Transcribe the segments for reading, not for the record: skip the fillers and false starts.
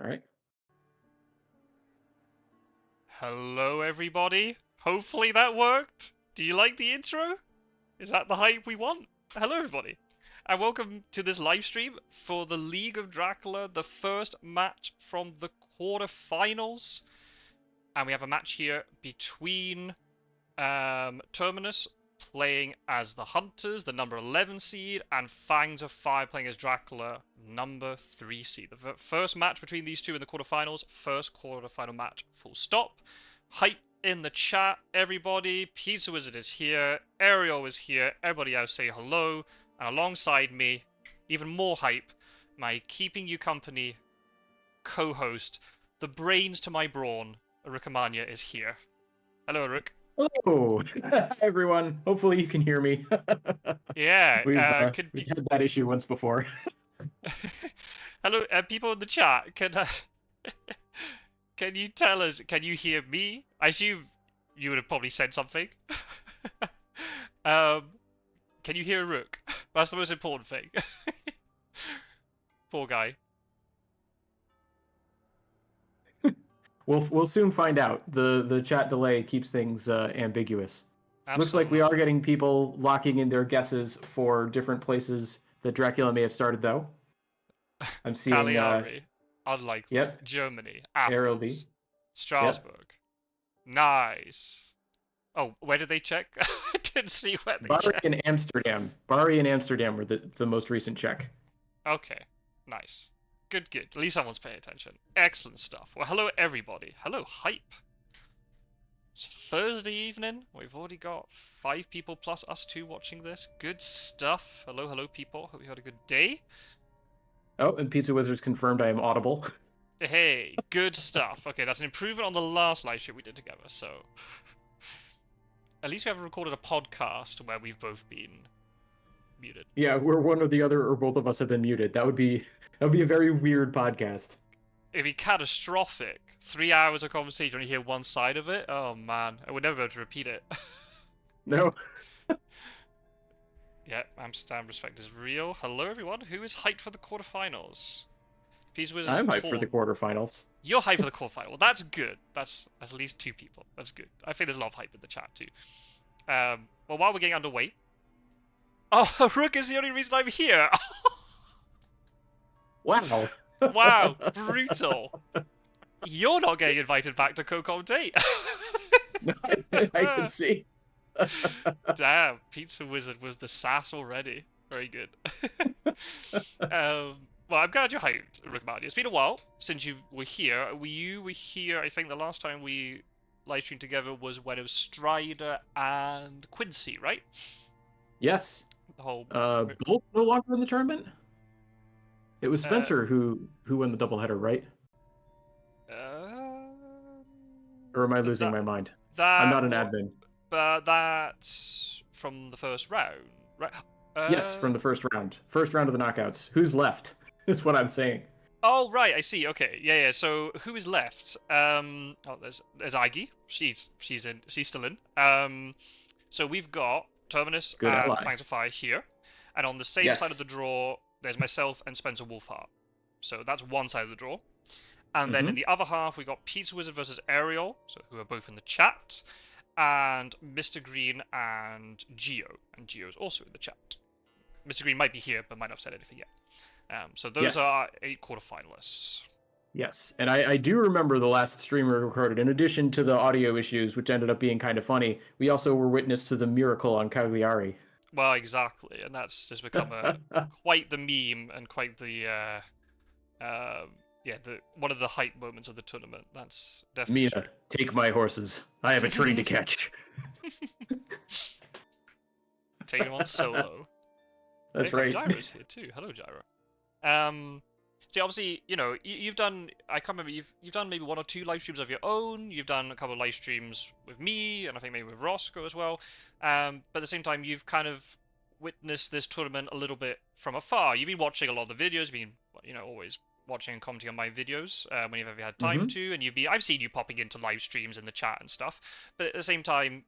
All right. Hello, everybody. Hopefully that worked. Do you like the intro? Is that the hype we want? Hello, everybody. And welcome to this live stream for the League of Dracula, the first match from the quarterfinals. And we have a match here between Terminus playing as the Hunters, the number 11 seed, and Fangs of Fire playing as Dracula, number 3 seed. The first match between these two in the quarterfinals, first quarterfinal match, full stop. Hype in the chat, everybody. Pizza Wizard is here, Ariel is here, everybody else say hello, and alongside me, even more hype, my keeping you company co-host, the brains to my brawn, Arukimania is here. Hello, Aruk. Hello, everyone. Hopefully you can hear me. Yeah, we've had that issue once before. Hello, people in the chat. Can you tell us? Can you hear me? I assume you would have probably said something. Can you hear Rook? That's the most important thing. Poor guy. We'll soon find out. The chat delay keeps things ambiguous. Absolutely. Looks like we are getting people locking in their guesses for different places that Dracula may have started, though. I'm seeing Cagliari, unlikely. Yep. Germany, Arrow Athens, Strasbourg. Yep. Nice. Oh, where did they check? I didn't see where they checked. Bari and Amsterdam. Bari and Amsterdam were the most recent check. Okay, nice. Good, good. At least someone's paying attention. Excellent stuff. Well, hello, everybody. Hello, hype. It's Thursday evening. We've already got 5 people plus us 2 watching this. Good stuff. Hello, hello, people. Hope you had a good day. Oh, and Pizza Wizards confirmed I am audible. Hey, good stuff. Okay, that's an improvement on the last live stream we did together, so... At least we haven't recorded a podcast where we've both been muted. Yeah, where one or the other or both of us have been muted. That would be a very weird podcast. It'd be catastrophic. 3 hours of conversation when you hear one side of it. Oh man, I would never be able to repeat it. No. Yeah, Amsterdam respect is real. Hello everyone. Who is hyped for the quarterfinals? I'm hyped for the quarterfinals. You're hyped for the quarterfinal. Well, that's good. That's at least 2 people. That's good. I think there's a lot of hype in the chat too. Well, while we're getting underway. Oh, Rook is the only reason I'm here. Wow. Wow, brutal. You're not getting invited back to co-commentate. No, I can see. Damn, Pizza Wizard was the sass already. Very good. Well, I'm glad you're hyped, Arukimania. It's been a while since you were here. You were here, I think the last time we live streamed together was when it was Strider and Quincy, right? Yes. The whole... both no longer in the tournament? It was Spencer who won the doubleheader, right? Or am I losing my mind? I'm not an admin. But that's from the first round, right? Yes, from the first round. First round of the knockouts. Who's left? Is what I'm saying. Oh, right, I see. Okay, yeah. So who is left? Oh, there's Iggy. She's still in. So we've got Terminus and Fangs of Fire here, and on the same side of the draw, there's myself and Spencer Wolfheart. So that's one side of the draw. And then in the other half, we got Pizza Wizard versus Ariel, so who are both in the chat, and Mr. Green and Geo. And Geo's also in the chat. Mr. Green might be here, but might not have said anything yet. So those are 8 quarterfinalists. Yes, and I do remember the last stream we recorded. In addition to the audio issues, which ended up being kind of funny, we also were witness to the miracle on Cagliari. Well, exactly, and that's just become quite the meme and quite the one of the hype moments of the tournament. That's definitely Mina, true. Take my horses. I have a train to catch. Taking him on solo. That's right. Gyro's here too. Hello, Gyro. See, obviously, you know, you've done. I can't remember. You've done maybe 1 or 2 live streams of your own. You've done a couple of live streams with me, and I think maybe with Roscoe as well. But at the same time, you've kind of witnessed this tournament a little bit from afar. You've been watching a lot of the videos. Been, you know, always watching and commenting on my videos when you've ever had time to, and I've seen you popping into live streams in the chat and stuff. But at the same time,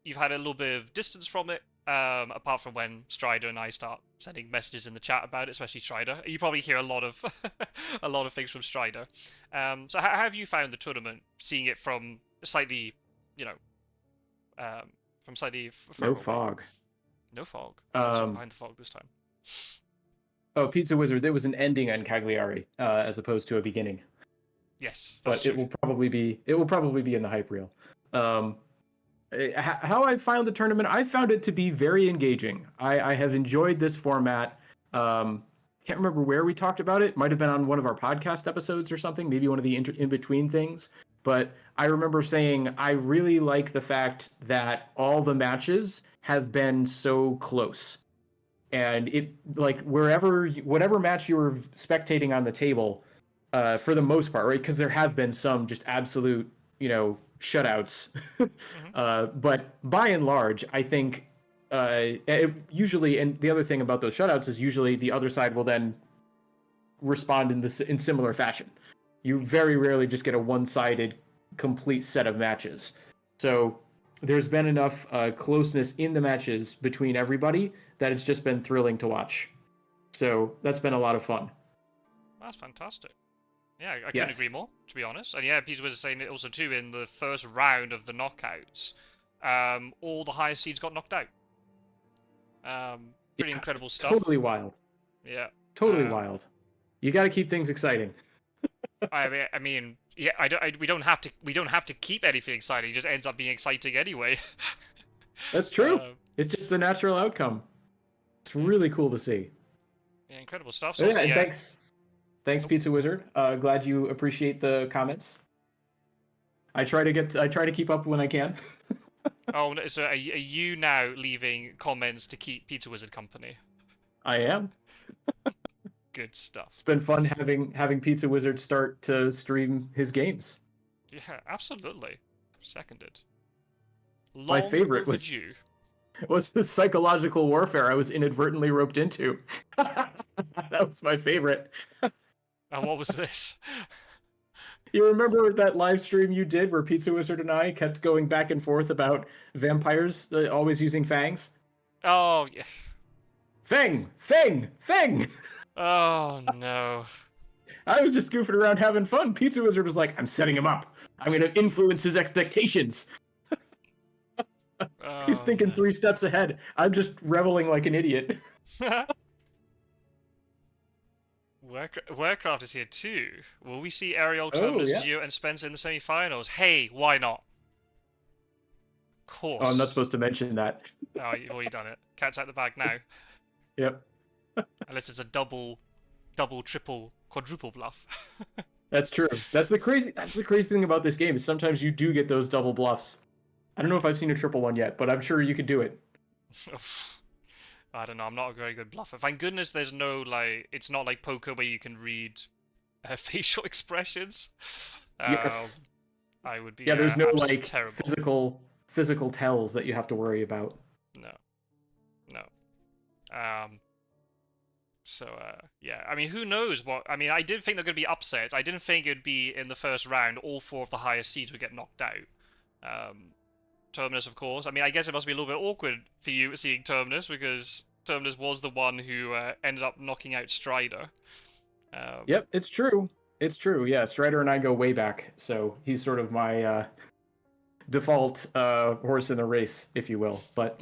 you've had a little bit of distance from it. apart from when Strider and I start sending messages in the chat about it, especially Strider. You probably hear a lot of a lot of things from Strider. So how have you found the tournament, seeing it from slightly, you know, from slightly further No away? fog. No fog. Behind the fog this time. Oh, Pizza Wizard, there was an ending on Cagliari, as opposed to a beginning. Yes, that's true. It will probably be in the hype reel. How I found the tournament, I found it to be very engaging. I have enjoyed this format. Can't remember where we talked about it. Might have been on one of our podcast episodes or something, maybe one of the in between things. But I remember saying I really like the fact that all the matches have been so close. And it, like, whatever match you were spectating on the table, for the most part, right? Because there have been some just absolute, shutouts. But by and large, I think usually, and the other thing about those shutouts is usually the other side will then respond in similar fashion. You very rarely just get a one-sided complete set of matches. So there's been enough closeness in the matches between everybody that it's just been thrilling to watch. So that's been a lot of fun. That's fantastic. Yeah, I couldn't agree more, to be honest. And yeah, Peter was saying it also too, in the first round of the knockouts, all the highest seeds got knocked out. Pretty incredible stuff. Totally wild. Yeah. Totally wild. You got to keep things exciting. I mean, yeah, we don't have to keep anything exciting. It just ends up being exciting anyway. That's true. It's just the natural outcome. It's really cool to see. Yeah, incredible stuff. So yeah, and thanks, Pizza Wizard. Glad you appreciate the comments. I try to keep up when I can. Oh, so are you now leaving comments to keep Pizza Wizard company? I am. Good stuff. It's been fun having Pizza Wizard start to stream his games. Yeah, absolutely. Seconded. My favorite was the psychological warfare I was inadvertently roped into. That was my favorite. And what was this? You remember that live stream you did where Pizza Wizard and I kept going back and forth about vampires always using fangs? Oh, yeah. Fang! Fang! Fang! Oh, no. I was just goofing around having fun. Pizza Wizard was like, I'm setting him up. I'm going to influence his expectations. He's thinking 3 steps ahead. I'm just reveling like an idiot. Warcraft is here too. Will we see Ariel, Terminus, Gio, and Spencer in the semi-finals? Hey, why not? Of course. Oh, I'm not supposed to mention that. Oh, you've already done it. Cat's out the bag now. Yep. Unless it's a double, triple, quadruple bluff. That's true. That's the crazy thing about this game is sometimes you do get those double bluffs. I don't know if I've seen a triple one yet, but I'm sure you could do it. I don't know. I'm not a very good bluffer. Thank goodness there's no, like, it's not like poker where you can read facial expressions. Yes. I would be. Yeah, there's no like terrible. physical tells that you have to worry about. No. So, yeah. I mean, who knows what... I mean, I did think there were going to be upsets. I didn't think it would be in the first round, all 4 of the highest seeds would get knocked out. Terminus, of course. I mean, I guess it must be a little bit awkward for you seeing Terminus, because Terminus was the one who ended up knocking out Strider. Yep, it's true. It's true, yeah. Strider and I go way back, so he's sort of my default horse in the race, if you will. But,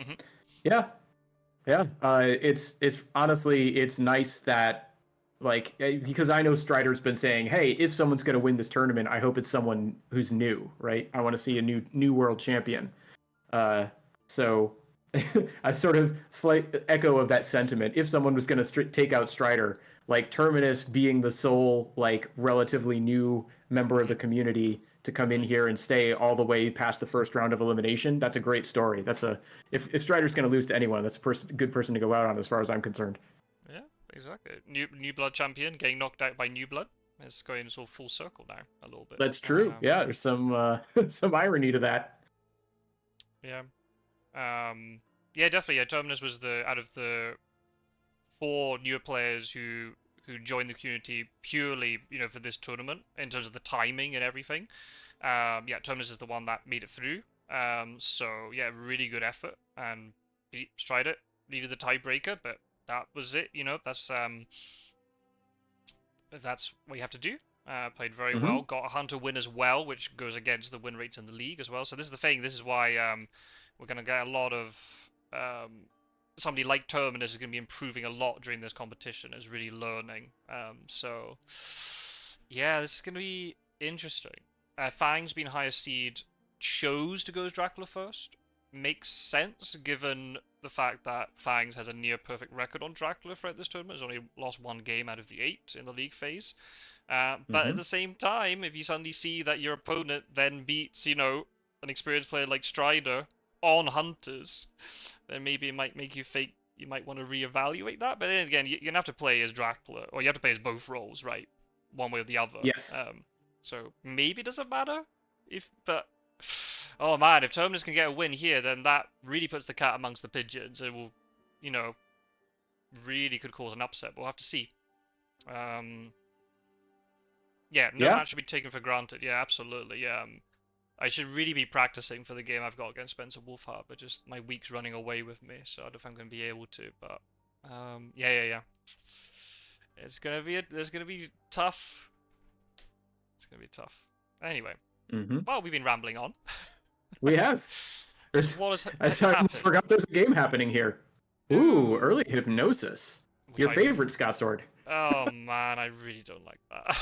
yeah. It's honestly, it's nice that, like, because I know Strider's been saying, hey, if someone's going to win this tournament, I hope it's someone who's new, right? I want to see a new world champion. So I sort of slight echo of that sentiment. If someone was going to take out Strider, like Terminus being the sole, like, relatively new member of the community to come in here and stay all the way past the first round of elimination, that's a great story. If Strider's going to lose to anyone, that's a good person to go out on, as far as I'm concerned. Yeah, exactly. New Blood champion getting knocked out by New Blood. It's going sort of full circle now, a little bit. That's true. Yeah, there's some some irony to that. Yeah. Yeah, definitely. Yeah, Terminus was out of the 4 newer players who joined the community purely, for this tournament in terms of the timing and everything. Yeah, Terminus is the one that made it through. So yeah, really good effort, and beat Strider, needed the tiebreaker, but that was it. You know, that's what you have to do. Played very well. Got a Hunter win as well, which goes against the win rates in the league as well. So this is the thing. This is why we're going to get a lot of... somebody like Terminus is going to be improving a lot during this competition, is really learning. So, yeah, this is going to be interesting. Fangs being highest seed chose to go as Dracula first. Makes sense, given the fact that Fangs has a near-perfect record on Dracula throughout this tournament. He's only lost 1 game out of the 8 in the league phase. But at the same time, if you suddenly see that your opponent then beats, you know, an experienced player like Strider on Hunters, then maybe it might make you think you might want to reevaluate that. But then again, you're going to have to play as Dracula, or you have to play as both roles, right? One way or the other. Yes. So maybe it doesn't matter. But oh man, if Terminus can get a win here, then that really puts the cat amongst the pigeons. It will, you know, really could cause an upset. We'll have to see. Yeah, no match should be taken for granted. Yeah, absolutely. Yeah. I should really be practicing for the game I've got against Spencer Wolfhard, but just my week's running away with me, so I don't know if I'm going to be able to. But yeah. It's gonna be tough. It's gonna be tough. Anyway, well, we've been rambling on. We have. I almost forgot there's a game happening here. Ooh, early hypnosis. Your favorite, Scott Sword. Oh man, I really don't like that.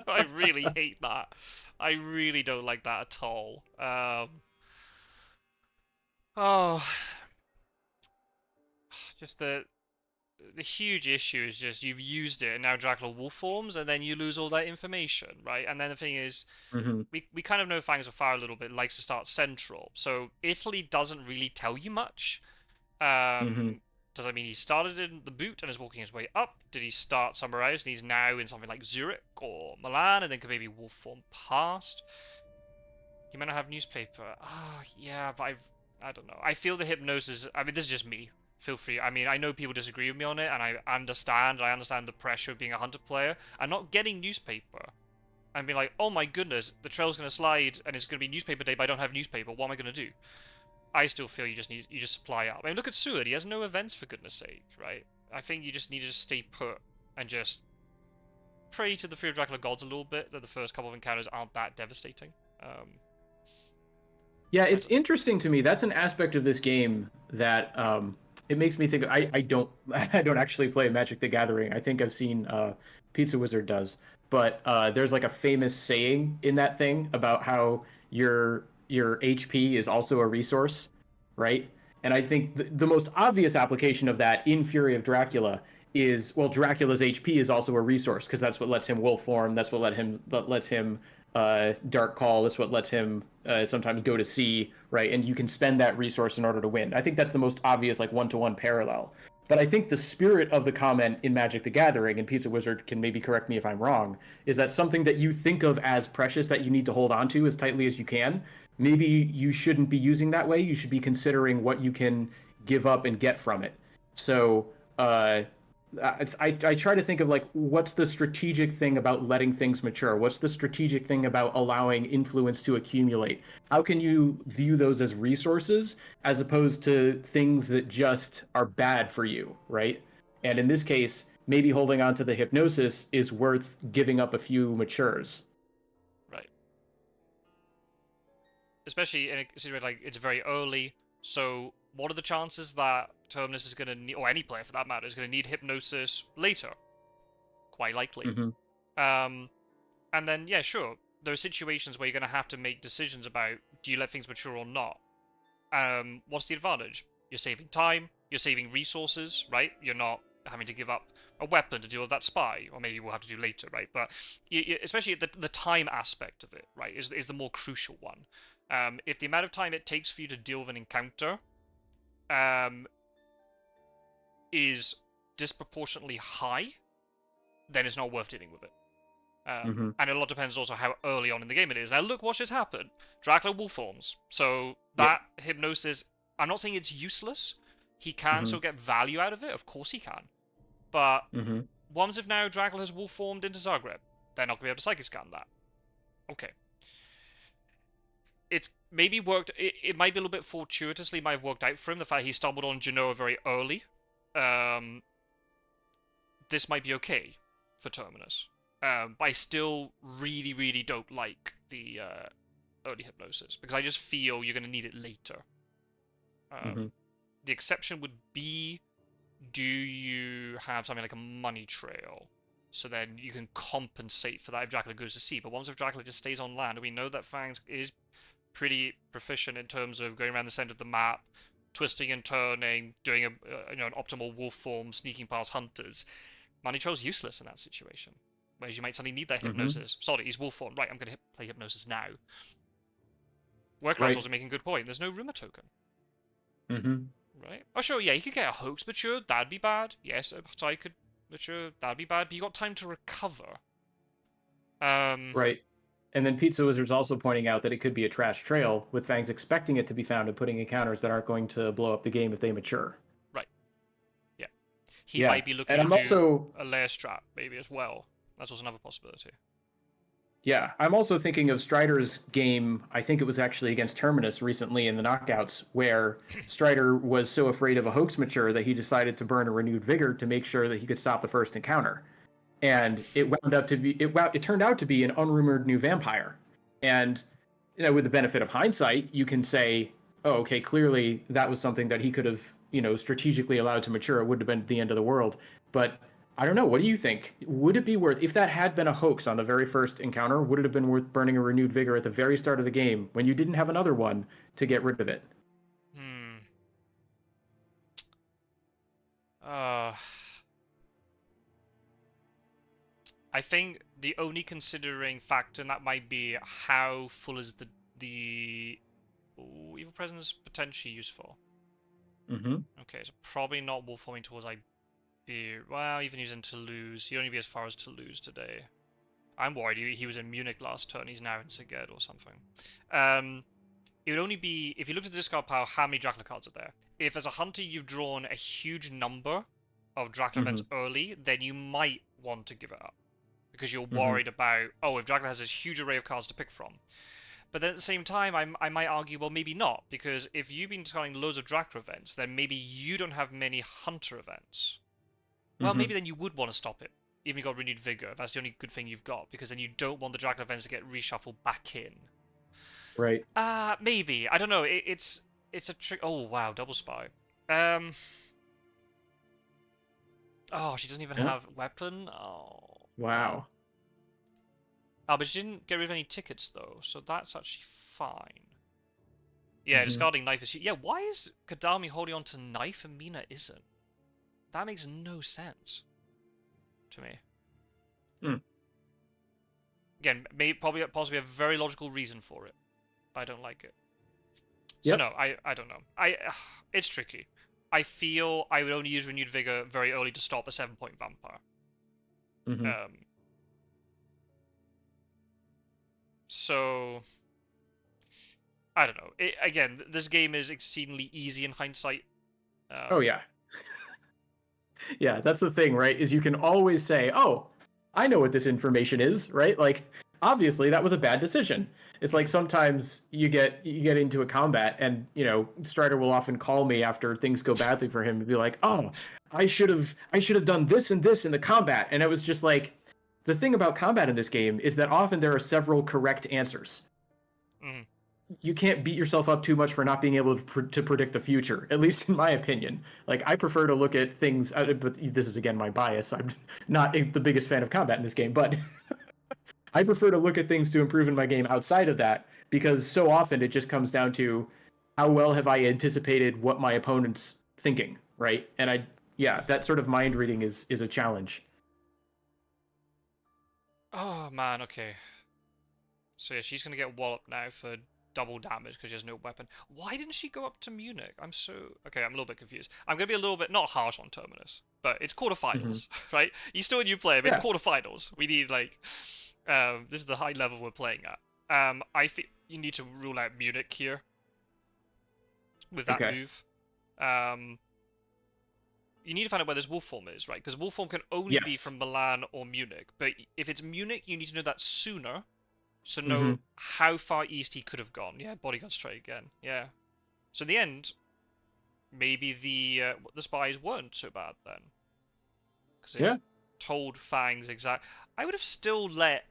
I really hate that. I really don't like that at all. Just the huge issue is just you've used it and now Dracula Wolf forms and then you lose all that information, right? And then the thing is, we kind of know Fangs of Fire a little bit, likes to start central. So Italy doesn't really tell you much. Does that mean he started in the boot and is walking his way up? Did he start somewhere else and he's now in something like Zurich or Milan and then could maybe wolf form past? He might not have newspaper. Yeah, but I don't know. I feel the hypnosis... I mean, this is just me. Feel free. I mean, I know people disagree with me on it and I understand the pressure of being a Hunter player. I'm not getting newspaper. I'm being like, oh my goodness, the trail's going to slide and it's going to be newspaper day, but I don't have newspaper. What am I going to do? I still feel you just supply up. I mean, look at Seward. He has no events, for goodness sake, right? I think you just need to just stay put and just pray to the Fear of Dracula gods a little bit that the first couple of encounters aren't that devastating. Yeah, it's interesting to me. That's an aspect of this game that it makes me think. I don't actually play Magic the Gathering. I think I've seen Pizza Wizard does, but there's like a famous saying in that thing about how your HP is also a resource, right? And I think the most obvious application of that in Fury of Dracula is, well, Dracula's HP is also a resource because that's what lets him wolf form. That's what lets him dark call. That's what lets him sometimes go to sea, right? And you can spend that resource in order to win. I think that's the most obvious, like, one-to-one parallel. But I think the spirit of the comment in Magic the Gathering, and Pizza Wizard can maybe correct me if I'm wrong, is that something that you think of as precious that you need to hold on to as tightly as you can, maybe you shouldn't be using that way. You should be considering what you can give up and get from it. So I try to think of, like, what's the strategic thing about letting things mature? What's the strategic thing about allowing influence to accumulate? How can you view those as resources as opposed to things that just are bad for you, right? And in this case, maybe holding on to the hypnosis is worth giving up a few matures. Right. Especially in a situation like it's very early, so what are the chances that Terminus is going to need, or any player for that matter, is going to need hypnosis later? Quite likely. And then, yeah, sure, there are situations where you're going to have to make decisions about, do you let things mature or not? What's the advantage? You're saving time, you're saving resources, right? You're not having to give up a weapon to deal with that spy, or maybe we'll have to do later, right? But especially the time aspect of it, right, is the more crucial one. If the amount of time it takes for you to deal with an encounter is disproportionately high, then it's not worth dealing with it. And a lot depends also how early on in the game it is. Now look, watch this happen. Dracula wolf forms. So that hypnosis, I'm not saying it's useless. He can still get value out of it. Of course he can. But what if now Dracula has wolf formed into Zagreb? They're not going to be able to psychic scan that. Okay. It's maybe worked. It might be a little bit fortuitously might have worked out for him. The fact he stumbled on Genoa very early. This might be okay for Terminus. But I still really, really don't like the early hypnosis because I just feel you're going to need it later. The exception would be, do you have something like a money trail? So then you can compensate for that if Dracula goes to sea. But once if Dracula just stays on land, we know that Fangs is pretty proficient in terms of going around the center of the map, twisting and turning, doing an optimal wolf form, sneaking past hunters. Money trail's useless in that situation, whereas you might suddenly need that hypnosis. Sorry, he's wolf form. Right, I'm going to play hypnosis now. Workclass also making a good point. There's no rumor token. Right? Oh, sure, yeah, you could get a hoax mature. That'd be bad. Yes, I could mature. That'd be bad. But you got time to recover. Right. And then Pizza Wizard's also pointing out that it could be a trash trail, with Fangs expecting it to be found and putting encounters that aren't going to blow up the game if they mature. Right. Yeah. He might be looking to do a lair strat, maybe, as well. That's also another possibility. Yeah, I'm also thinking of Strider's game, I think it was actually against Terminus recently in the knockouts, where Strider was so afraid of a hoax mature that he decided to burn a renewed vigor to make sure that he could stop the first encounter. And it turned out to be an unrumored new vampire. And with the benefit of hindsight, you can say, oh, okay, clearly that was something that he could have, strategically allowed to mature. It wouldn't have been the end of the world. But I don't know. What do you think? Would it be worth, if that had been a hoax on the very first encounter, would it have been worth burning a renewed vigor at the very start of the game when you didn't have another one to get rid of it? I think the only considering factor in that might be how full is the Evil Presence potentially useful. Okay, so probably not wolf forming towards well, even using Toulouse. He'd only be as far as Toulouse today. I'm worried he was in Munich last turn. He's now in Szeged or something. It would only be, if you look at the discard pile, how many Dracula cards are there. If as a hunter you've drawn a huge number of Dracula events early, then you might want to give it up. Because you're worried about, if Dracula has this huge array of cards to pick from. But then at the same time, I might argue, well, maybe not. Because if you've been discarding loads of Dracula events, then maybe you don't have many hunter events. Well, maybe then you would want to stop it, even if you got renewed vigor. If that's the only good thing you've got, because then you don't want the Dracula events to get reshuffled back in. Right. Maybe. I don't know. It's a trick. Oh wow, double spy. Oh, she doesn't even have weapon. Oh. Wow. Oh, but she didn't get rid of any tickets though, so that's actually fine. Yeah, discarding knife is. Yeah, why is Kadami holding on to knife and Mina isn't? That makes no sense to me. Again, possibly a very logical reason for it, but I don't like it. So no, I don't know. It's tricky. I feel I would only use renewed vigor very early to stop a 7-point vampire. So I don't know. Again, this game is exceedingly easy in hindsight. Oh yeah. Yeah, that's the thing, right? Is you can always say, oh, I know what this information is, right? Like, obviously that was a bad decision. It's like sometimes you get into a combat and, Strider will often call me after things go badly for him and be like, oh, I should have done this and this in the combat. And it was just like, the thing about combat in this game is that often there are several correct answers. You can't beat yourself up too much for not being able to predict the future, at least in my opinion. Like, I prefer to look at things, but this is, again, my bias. I'm not the biggest fan of combat in this game, but I prefer to look at things to improve in my game outside of that, because so often it just comes down to how well have I anticipated what my opponent's thinking, right? And that sort of mind reading is a challenge. Oh, man, okay. So yeah, she's going to get walloped now for double damage because she has no weapon. Why didn't she go up to Munich? Okay, I'm a little bit confused. I'm going to be a little bit, not harsh on Terminus, but it's quarterfinals, right? He's still a new player, but it's quarterfinals. We need, this is the high level we're playing at. I think you need to rule out Munich here with that move. You need to find out where this wolf form is, right? Because wolf form can only be from Milan or Munich. But if it's Munich, you need to know that sooner So know how far east he could have gone. Yeah, bodyguard straight again. Yeah. So in the end, maybe the spies weren't so bad then, because it told Fangs exact. I would have still let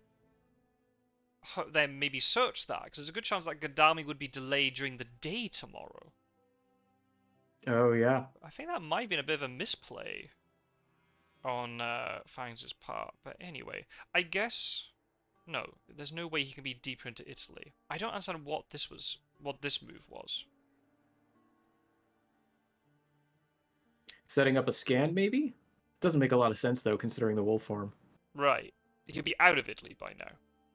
them maybe search that, because there's a good chance that Gadami would be delayed during the day tomorrow. Oh yeah. I think that might have been a bit of a misplay on Fangs' part. But anyway, I guess no. There's no way he can be deeper into Italy. I don't understand what this was. What this move was. Setting up a scan, maybe? Doesn't make a lot of sense though, considering the wolf form. Right. He could be out of Italy by now,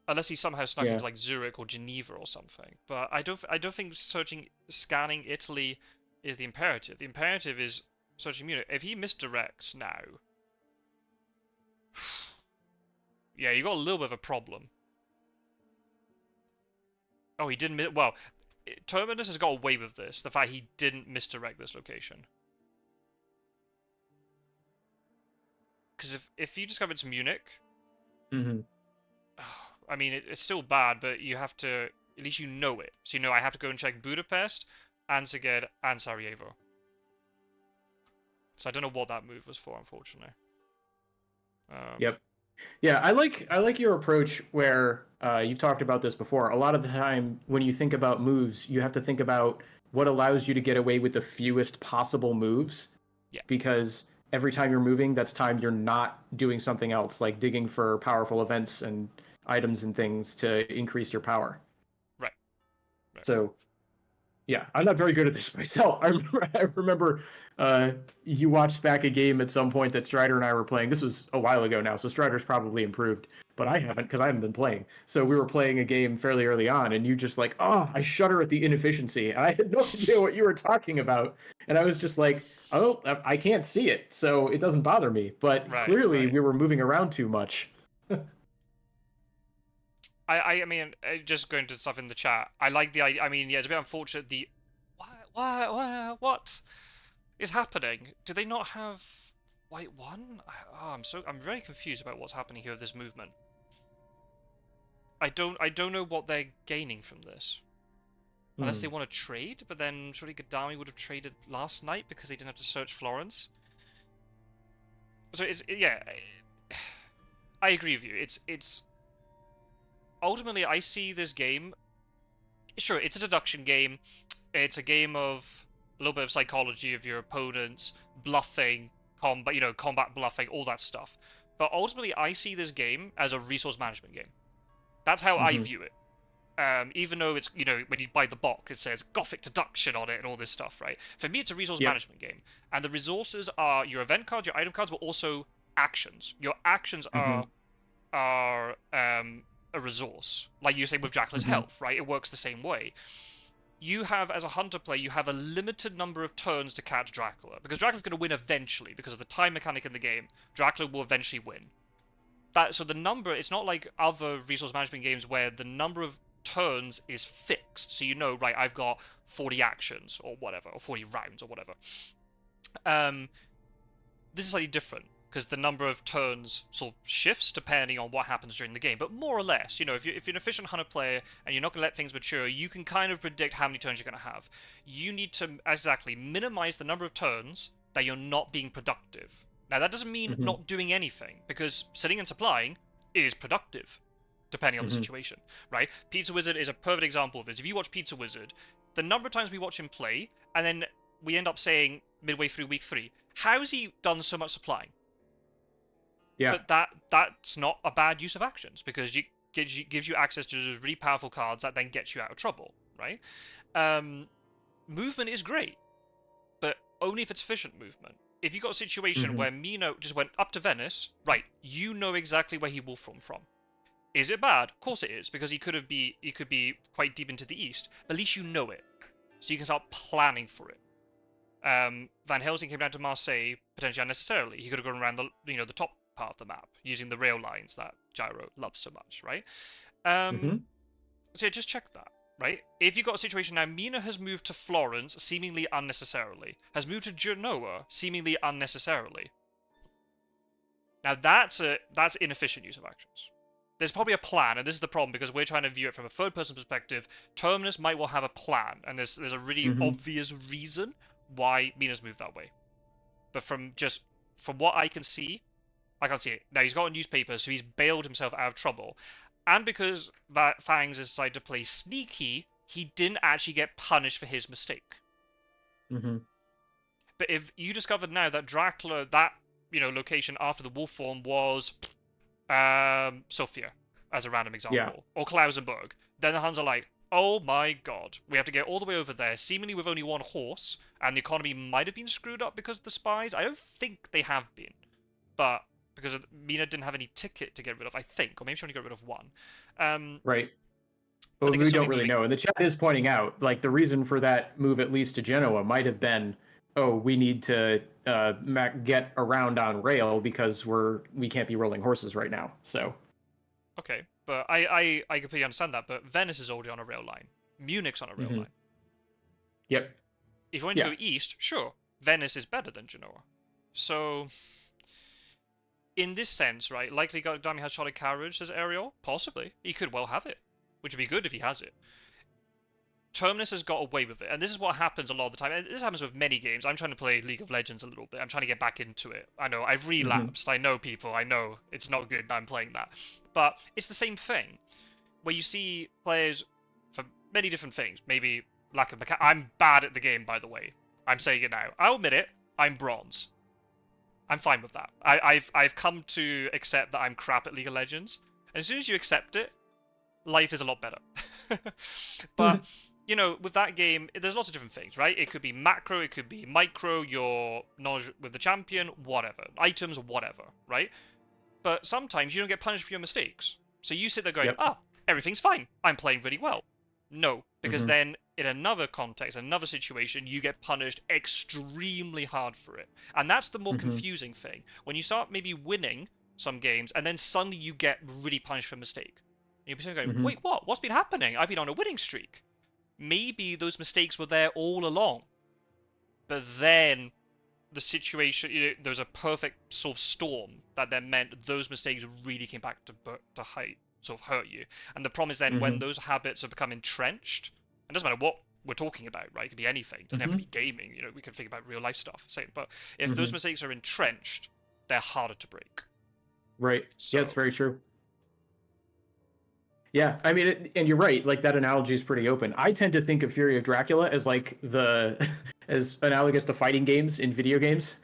unless he somehow snuck into like Zurich or Geneva or something. But I don't think scanning Italy is the imperative. The imperative is searching Munich. If he misdirects now, yeah, you got a little bit of a problem. Oh, he didn't. Well, Terminus has got away with this. The fact he didn't misdirect this location. Because if you discover it's Munich, I mean, it's still bad, but you have to, at least you know it. So you know I have to go and check Budapest, and Szeged, and Sarajevo. So I don't know what that move was for, unfortunately. Yep. Yeah, I like your approach where you've talked about this before. A lot of the time when you think about moves, you have to think about what allows you to get away with the fewest possible moves. Yeah. Because every time you're moving, that's time you're not doing something else, like digging for powerful events and items and things to increase your power. Right. So, yeah, I'm not very good at this myself. I remember you watched back a game at some point that Strider and I were playing. This was a while ago now, so Strider's probably improved, but I haven't because I haven't been playing. So we were playing a game fairly early on, and you just like, oh, I shudder at the inefficiency. And I had no idea what you were talking about. And I was just like, oh, I can't see it, so it doesn't bother me. But clearly we were moving around too much. I mean, just going to stuff in the chat. I like the. I mean, yeah, it's a bit unfortunate. What is happening? Do they not have white one? Oh, I'm very confused about what's happening here with this movement. I don't know what they're gaining from this. Unless they want to trade, but then surely Gadami would have traded last night because they didn't have to search Florence. So I agree with you. It's ultimately I see this game. Sure, it's a deduction game. It's a game of a little bit of psychology of your opponents, bluffing, combat bluffing, all that stuff. But ultimately, I see this game as a resource management game. That's how I view it. Even though it's, when you buy the box, it says Gothic deduction on it and all this stuff, right? For me, it's a resource management game. And the resources are your event cards, your item cards, but also actions. Your actions are a resource. Like you say with Dracula's health, right? It works the same way. You have, as a hunter player, you have a limited number of turns to catch Dracula. Because Dracula's going to win eventually, because of the time mechanic in the game. Dracula will eventually win. So the number, it's not like other resource management games where the number of turns is fixed. So right, I've got 40 actions, or whatever, or 40 rounds, or whatever. This is slightly different, because the number of turns sort of shifts depending on what happens during the game. But more or less, if you're an efficient hunter player and you're not going to let things mature, you can kind of predict how many turns you're going to have. You need to exactly minimize the number of turns that you're not being productive. Now, that doesn't mean not doing anything, because sitting and supplying is productive, depending on the situation, right? Pizza Wizard is a perfect example of this. If you watch Pizza Wizard, the number of times we watch him play, and then we end up saying midway through week 3, how's he done so much supplying? Yeah. But that's not a bad use of actions, because it gives you access to those really powerful cards that then gets you out of trouble, right? Movement is great, but only if it's efficient movement. If you've got a situation where Mino just went up to Venice, right, you know exactly where he will from. Is it bad? Of course it is, because he could be quite deep into the east, but at least you know it. So you can start planning for it. Van Helsing came down to Marseille potentially unnecessarily. He could have gone around the top part of the map using the rail lines that Gyro loves so much, right? So yeah, just check that. Right? If you've got a situation now, Mina has moved to Florence seemingly unnecessarily, has moved to Genoa seemingly unnecessarily. Now that's inefficient use of actions. there's probably a plan, and this is the problem because we're trying to view it from a third-person perspective. Terminus might well have a plan, and there's a really obvious reason why Mina's moved that way. But from what I can see, I can't see it. Now, he's got a newspaper, so he's bailed himself out of trouble. And because that Fangs has decided to play sneaky, he didn't actually get punished for his mistake. But if you discovered now that Dracula, that, location after the wolf form was Sofia, as a random example, or Klausenberg, then the Huns are like, oh my god, we have to get all the way over there, seemingly with only one horse, and the economy might have been screwed up because of the spies. I don't think they have been, but because Mina didn't have any ticket to get rid of, I think, or maybe she only got rid of one. Right. But we don't really know. And the chat is pointing out, like, the reason for that move, at least to Genoa, might have been, oh, we need to get around on rail because we can't be rolling horses right now. So. Okay, but I completely understand that. But Venice is already on a rail line. Munich's on a rail line. Yep. If you want to go east, sure, Venice is better than Genoa. So, in this sense, right, likely Dami has shot a carriage, says Ariel. Possibly. He could well have it, which would be good if he has it. Terminus has got away with it, and this is what happens a lot of the time. And this happens with many games. I'm trying to play League of Legends a little bit. I'm trying to get back into it. I know, I've relapsed. I know, people. I know it's not good that I'm playing that. But it's the same thing, where you see players for many different things. Maybe lack of mechanics. I'm bad at the game, by the way. I'm saying it now. I'll admit it. I'm bronze. I'm fine with that. I've come to accept that I'm crap at League of Legends. And as soon as you accept it, life is a lot better. But... with that game, there's lots of different things, right? It could be macro, it could be micro, your knowledge with the champion, whatever. Items, whatever, right? But sometimes you don't get punished for your mistakes. So you sit there going, everything's fine. I'm playing really well. No, because then in another context, another situation, you get punished extremely hard for it. And that's the more confusing thing. When you start maybe winning some games, and then suddenly you get really punished for a mistake. And you're going, wait, what? What's been happening? I've been on a winning streak. Maybe those mistakes were there all along, but then the situation, there was a perfect sort of storm that then meant those mistakes really came back to sort of hurt you. And the problem is then when those habits have become entrenched, it doesn't matter what we're talking about, right? It could be anything. It doesn't have to be gaming. We can think about real life stuff. But if those mistakes are entrenched, they're harder to break. Right. So, yeah, it's very true. Yeah, I mean, and you're right. Like, that analogy is pretty open. I tend to think of Fury of Dracula as like as analogous to fighting games in video games.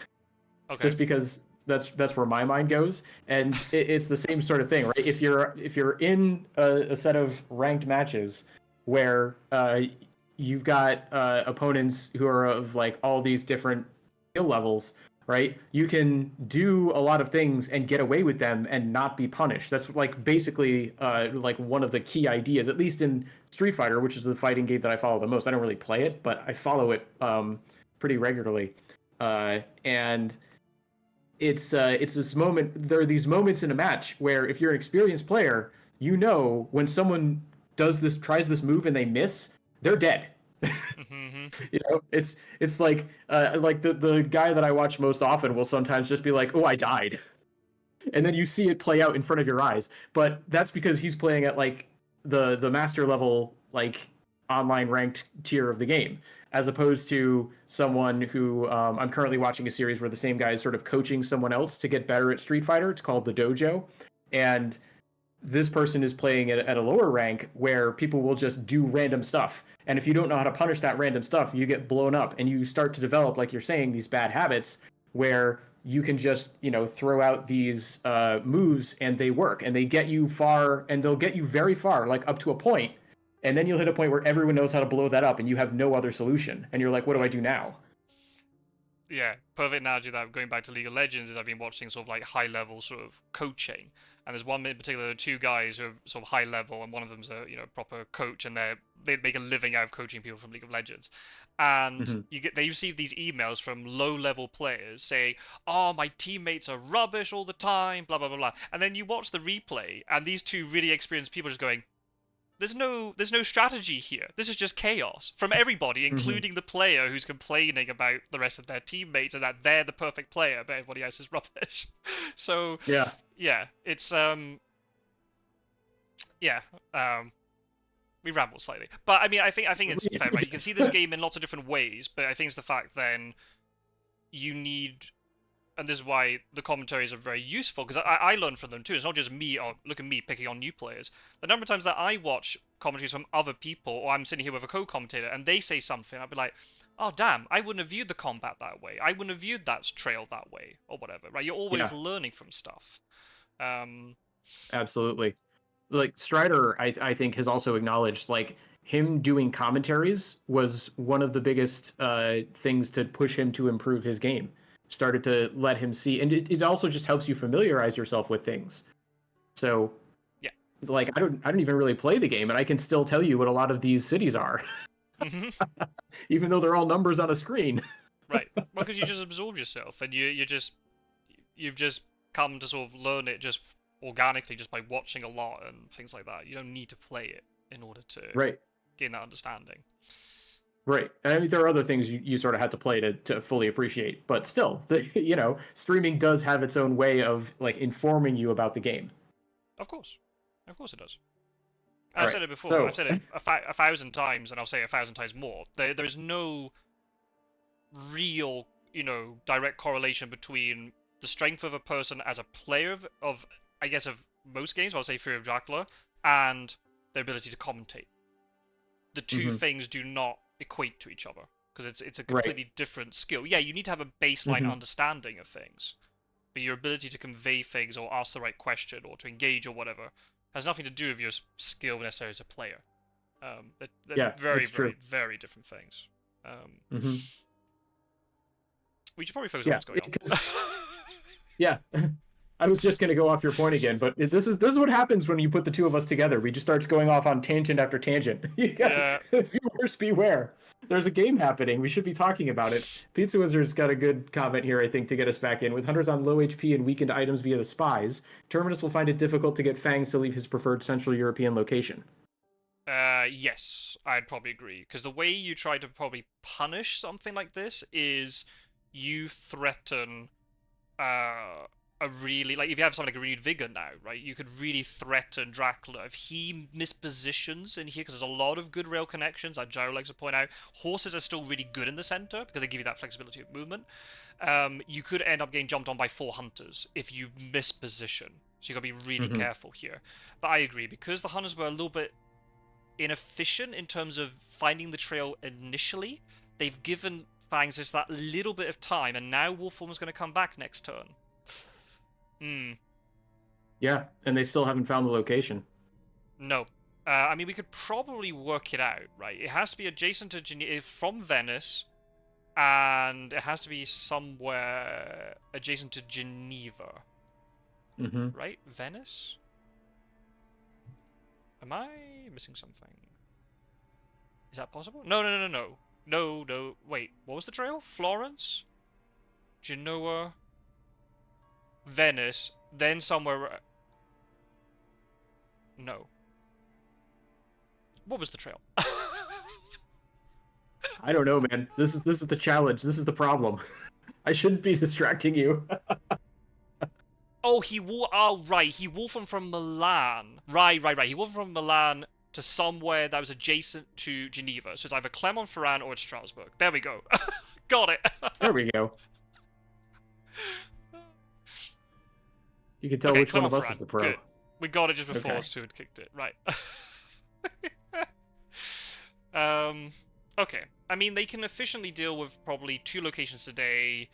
Okay. Just because that's where my mind goes, and it's the same sort of thing, right? If you're in a set of ranked matches where you've got opponents who are of like all these different skill levels, right? You can do a lot of things and get away with them and not be punished. That's like basically like one of the key ideas, at least in Street Fighter, which is the fighting game that I follow the most. I don't really play it, but I follow it pretty regularly. And it's this moment. There are these moments in a match where if you're an experienced player, when someone tries this move and they miss, they're dead. It's like the guy that I watch most often will sometimes just be like, oh, I died, and then you see it play out in front of your eyes. But that's because he's playing at like the master level, like online ranked tier of the game, as opposed to someone who I'm currently watching a series where the same guy is sort of coaching someone else to get better at Street Fighter. It's called the Dojo, and this person is playing at a lower rank where people will just do random stuff. And if you don't know how to punish that random stuff, you get blown up and you start to develop, like you're saying, these bad habits where you can just, throw out these moves and they work and they get you far, and they'll get you very far, like up to a point. And then you'll hit a point where everyone knows how to blow that up and you have no other solution. And you're like, what do I do now? Yeah, perfect analogy that going back to League of Legends is I've been watching sort of like high level sort of coaching, and there's one in particular, two guys who are sort of high level, and one of them's a proper coach, and they make a living out of coaching people from League of Legends, and they receive these emails from low level players saying, oh, my teammates are rubbish all the time, blah blah blah blah, and then you watch the replay, and these two really experienced people just going, There's no strategy here. This is just chaos from everybody, including the player who's complaining about the rest of their teammates and that they're the perfect player, but everybody else is rubbish. So yeah, it's yeah, we ramble slightly, but I mean, I think it's fair, right? You can see this game in lots of different ways, but I think it's the fact then you need, and this is why the commentaries are very useful, because I learn from them too. It's not just me, or look at me picking on new players. The number of times that I watch commentaries from other people, or I'm sitting here with a co-commentator, and they say something, I'll be like, oh damn, I wouldn't have viewed the combat that way. I wouldn't have viewed that trail that way, or whatever, right? You're always learning from stuff. Absolutely. Like Strider, I think has also acknowledged like him doing commentaries was one of the biggest things to push him to improve his game. Started to let him see, and it also just helps you familiarize yourself with things. So, yeah, like I don't even really play the game, and I can still tell you what a lot of these cities are, even though they're all numbers on a screen. Right. Well, because you just absorb yourself, and you've just come to sort of learn it just organically, just by watching a lot and things like that. You don't need to play it in order to gain that understanding. Right. And I mean, there are other things you sort of had to play to fully appreciate, but still, streaming does have its own way of like informing you about the game. Of course it does. I've said it before. I've said it 1,000 times, and I'll say it 1,000 times more. There's no real, direct correlation between the strength of a person as a player of I guess, of most games, I'll say Fear of Dracula, and their ability to commentate. The two things do not equate to each other, because it's a completely different skill. Yeah, you need to have a baseline understanding of things, but your ability to convey things or ask the right question or to engage or whatever has nothing to do with your skill necessarily as a player. They're very, very, very different things. We should probably focus on what's going on. Yeah. I was just going to go off your point again, but this is what happens when you put the two of us together. We just start going off on tangent after tangent. Viewers beware. There's a game happening. We should be talking about it. Pizza Wizard's got a good comment here, I think, to get us back in. With hunters on low HP and weakened items via the spies, Terminus will find it difficult to get Fangs to leave his preferred Central European location. Yes, I'd probably agree. Because the way you try to probably punish something like this is you threaten... if you have something like a renewed vigor now, right, you could really threaten Dracula if he mispositions in here, because there's a lot of good rail connections, like Gyro likes to point out. Horses are still really good in the center because they give you that flexibility of movement. You could end up getting jumped on by 4 hunters if you misposition, so you gotta be really careful here. But I agree, because the hunters were a little bit inefficient in terms of finding the trail initially, they've given Fangs just that little bit of time, and now Wolfform is going to come back next turn. Yeah, and they still haven't found the location. No. I mean, we could probably work it out, right? It has to be adjacent to Geneva, from Venice, and it has to be somewhere adjacent to Geneva. Right? Venice? Am I missing something? Is that possible? No. No, wait. What was the trail? Florence? Genoa? Venice, then somewhere... No. What was the trail? I don't know, man. This is the challenge. This is the problem. I shouldn't be distracting you. Oh, right. He wolfed from Milan. Right. He wolfed from Milan to somewhere that was adjacent to Geneva. So it's either Clermont-Ferrand or it's Strasbourg. There we go. Got it. There we go. You can tell which one of us is the pro. Good. We got it just before Stu had kicked it. Right. Okay. I mean, they can efficiently deal with probably 2 locations today.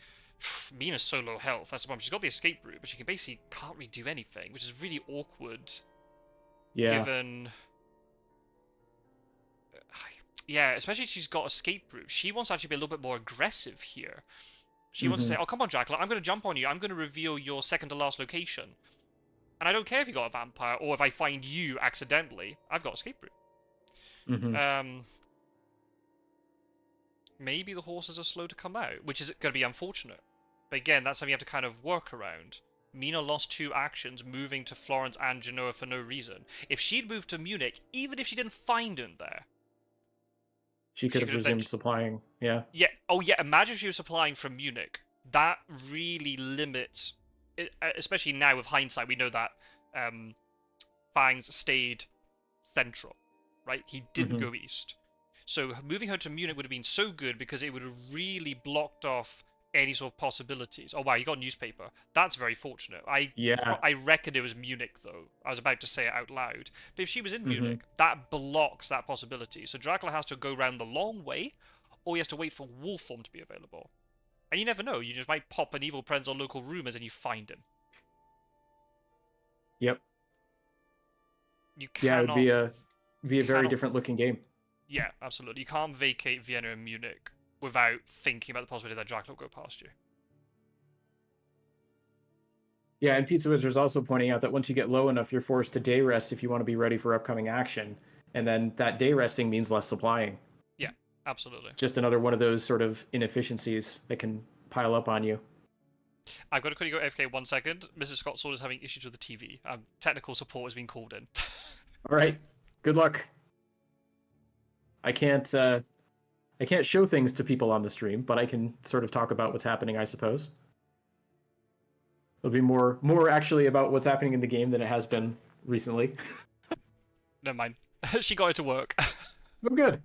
Mina's so low health. That's the problem. She's got the escape route, but she can basically can't really do anything, which is really awkward. Yeah. Given... Yeah, especially if she's got escape route. She wants to actually be a little bit more aggressive here. She wants to say, oh, come on, Dracula, I'm going to jump on you. I'm going to reveal your second to last location. And I don't care if you got a vampire or if I find you accidentally. I've got escape route. Maybe the horses are slow to come out, which is going to be unfortunate. But again, that's something you have to kind of work around. Mina lost 2 actions moving to Florence and Genoa for no reason. If she'd moved to Munich, even if she didn't find him there, she could have resumed supplying. Yeah. Yeah. Oh, yeah. Imagine if she was supplying from Munich. That really limits, especially now with hindsight, we know that Fangs stayed central, right? He didn't go east. So moving her to Munich would have been so good because it would have really blocked off any sort of possibilities. Oh wow, you got a newspaper. That's very fortunate. I reckon it was Munich though. I was about to say it out loud. But if she was in Munich, that blocks that possibility. So Dracula has to go around the long way, or he has to wait for Wolfform to be available. And you never know. You just might pop an evil presence on local rumors and you find him. Yep. You cannot, it'd be a very different looking game. Yeah, absolutely. You can't vacate Vienna and Munich without thinking about the possibility that Dracula will go past you. Yeah, and Pizza Wizard's also pointing out that once you get low enough, you're forced to day rest if you want to be ready for upcoming action. And then that day resting means less supplying. Yeah, absolutely. Just another one of those sort of inefficiencies that can pile up on you. I've got to quickly go AFK 1 second. Mrs. Scott Sword is having issues with the TV. Technical support has been called in. All right. Good luck. I can't show things to people on the stream, but I can sort of talk about what's happening, I suppose. It'll be more actually about what's happening in the game than it has been recently. Never mind. She got it to work. Oh, good.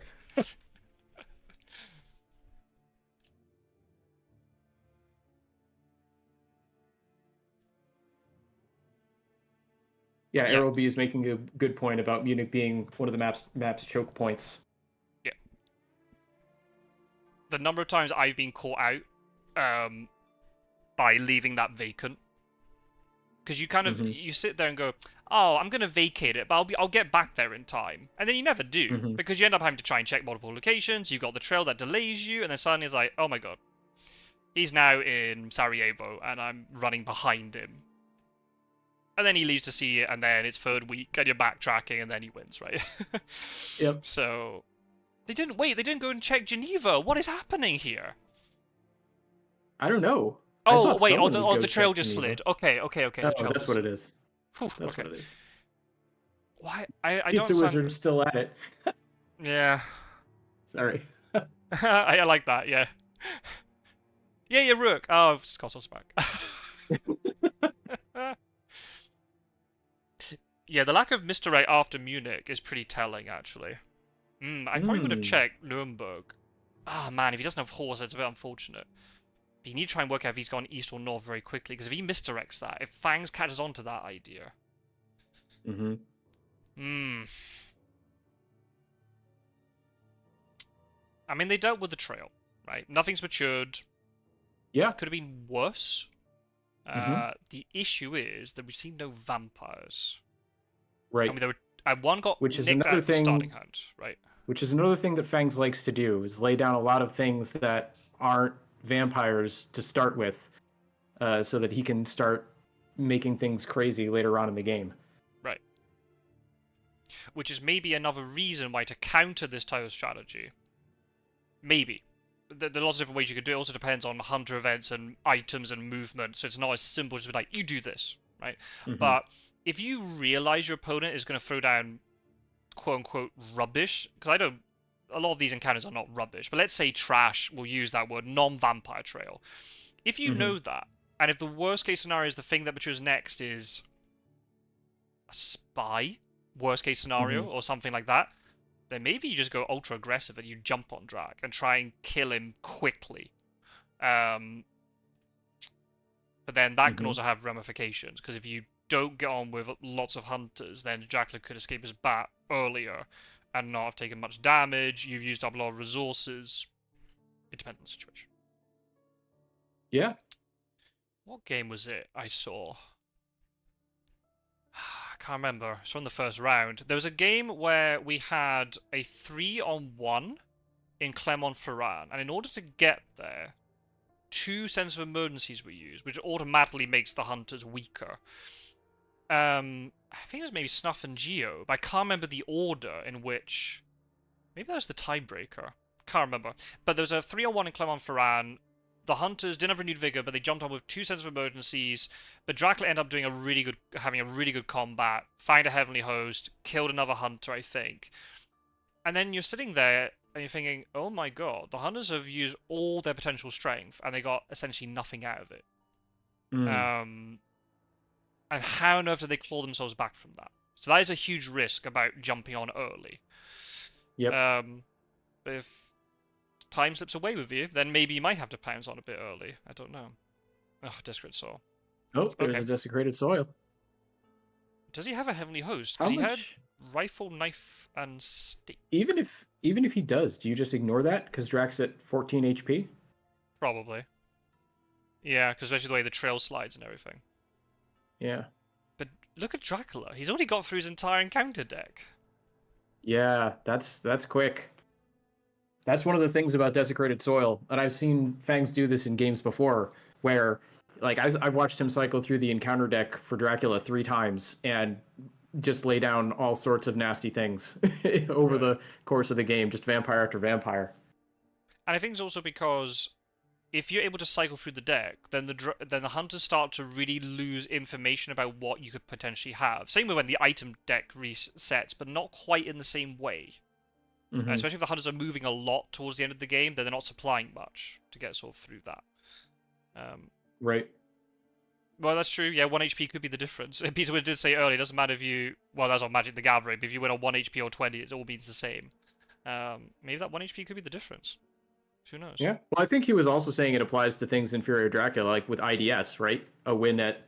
Yeah, Arrow B is making a good point about Munich being one of the map's choke points. Yeah. The number of times I've been caught out by leaving that vacant. Because you kind of you sit there and go, oh, I'm going to vacate it, but I'll get back there in time. And then you never do, because you end up having to try and check multiple locations, you've got the trail that delays you, and then suddenly it's like, oh my god. He's now in Sarajevo, and I'm running behind him. And then he leaves to see it, and then it's third week, and you're backtracking, and then he wins, right? Yep. So, they didn't go and check Geneva. What is happening here? I don't know. Oh, wait, the trail just slid. Okay. Oh, that's what it is. Whew, that's what it is. Why? I don't Pizza Wizard's still at it. Yeah. Sorry. I like that, yeah. Yeah, Rook. Oh, Scott's back. Yeah, the lack of misdirect after Munich is pretty telling, actually. I probably would have checked Nuremberg. Ah, man, if he doesn't have horse, it's a bit unfortunate. But you need to try and work out if he's gone east or north very quickly, because if he misdirects that, if Fangs catches on to that idea... I mean, they dealt with the trail, right? Nothing's matured. Yeah. Could have been worse. The issue is that we've seen no vampires. Right. I mean, one got which is nicked another out of the thing, starting hunt, right? Which is another thing that Fangs likes to do, is lay down a lot of things that aren't vampires to start with, so that he can start making things crazy later on in the game. Right. Which is maybe another reason why to counter this type of strategy. Maybe. There are lots of different ways you could do it. It also depends on hunter events and items and movement, so it's not as simple as like, you do this, right? But if you realize your opponent is going to throw down quote-unquote rubbish, because a lot of these encounters are not rubbish, but let's say trash, we'll use that word, non-vampire trail. If you know that, and if the worst case scenario is the thing that matures next is a spy, worst case scenario, or something like that, then maybe you just go ultra aggressive and you jump on Drac and try and kill him quickly. But then that can also have ramifications, because if you don't get on with lots of hunters, then Dracula could escape his bat earlier and not have taken much damage. You've used up a lot of resources. It depends on the situation. Yeah. What game was it I saw? I can't remember. It's from the first round. There was a game where we had a 3-on-1 in Clermont-Ferrand, and in order to get there, 2 sense of emergencies were used, which automatically makes the hunters weaker. I think it was maybe Snuff and Geo, but I can't remember the order in which... Maybe that was the tiebreaker. Can't remember. But there was a 3-on-1 in Clermont-Ferrand. The hunters didn't have renewed vigor, but they jumped on with 2 sense of emergencies. But Dracula ended up doing having a really good combat, find a heavenly host, killed another hunter, I think. And then you're sitting there and you're thinking, oh my god, the hunters have used all their potential strength, and they got essentially nothing out of it. And how on earth did they claw themselves back from that? So that is a huge risk about jumping on early. Yep. But if time slips away with you, then maybe you might have to pounce on a bit early. I don't know. Oh, Desperate Soul. Oh, there's Okay. a desecrated soil. Does he have a Heavenly Host? How Because he much? had Rifle, Knife, and Stake. Even if he does, do you just ignore that because Drax at 14 HP? Probably. Yeah, because especially the way the trail slides and everything. Yeah. But look at Dracula. He's already got through his entire encounter deck. Yeah, that's quick. That's one of the things about desecrated soil, and I've seen Fangs do this in games before, where like I've watched him cycle through the encounter deck for Dracula 3 times and just lay down all sorts of nasty things over the course of the game, just vampire after vampire. And I think it's also because if you're able to cycle through the deck, then the hunters start to really lose information about what you could potentially have. Same with when the item deck resets, but not quite in the same way. Mm-hmm. Especially if the hunters are moving a lot towards the end of the game, then they're not supplying much to get sort of through that. Right. Well, that's true. Yeah, 1 HP could be the difference. Peter did say earlier, it doesn't matter if you... Well, that's on Magic the Gathering, but if you win on 1 HP or 20, it all means the same. Maybe that 1 HP could be the difference. Who knows? Yeah. Well, I think he was also saying it applies to things inferior Dracula, like with IDS, right? A win at,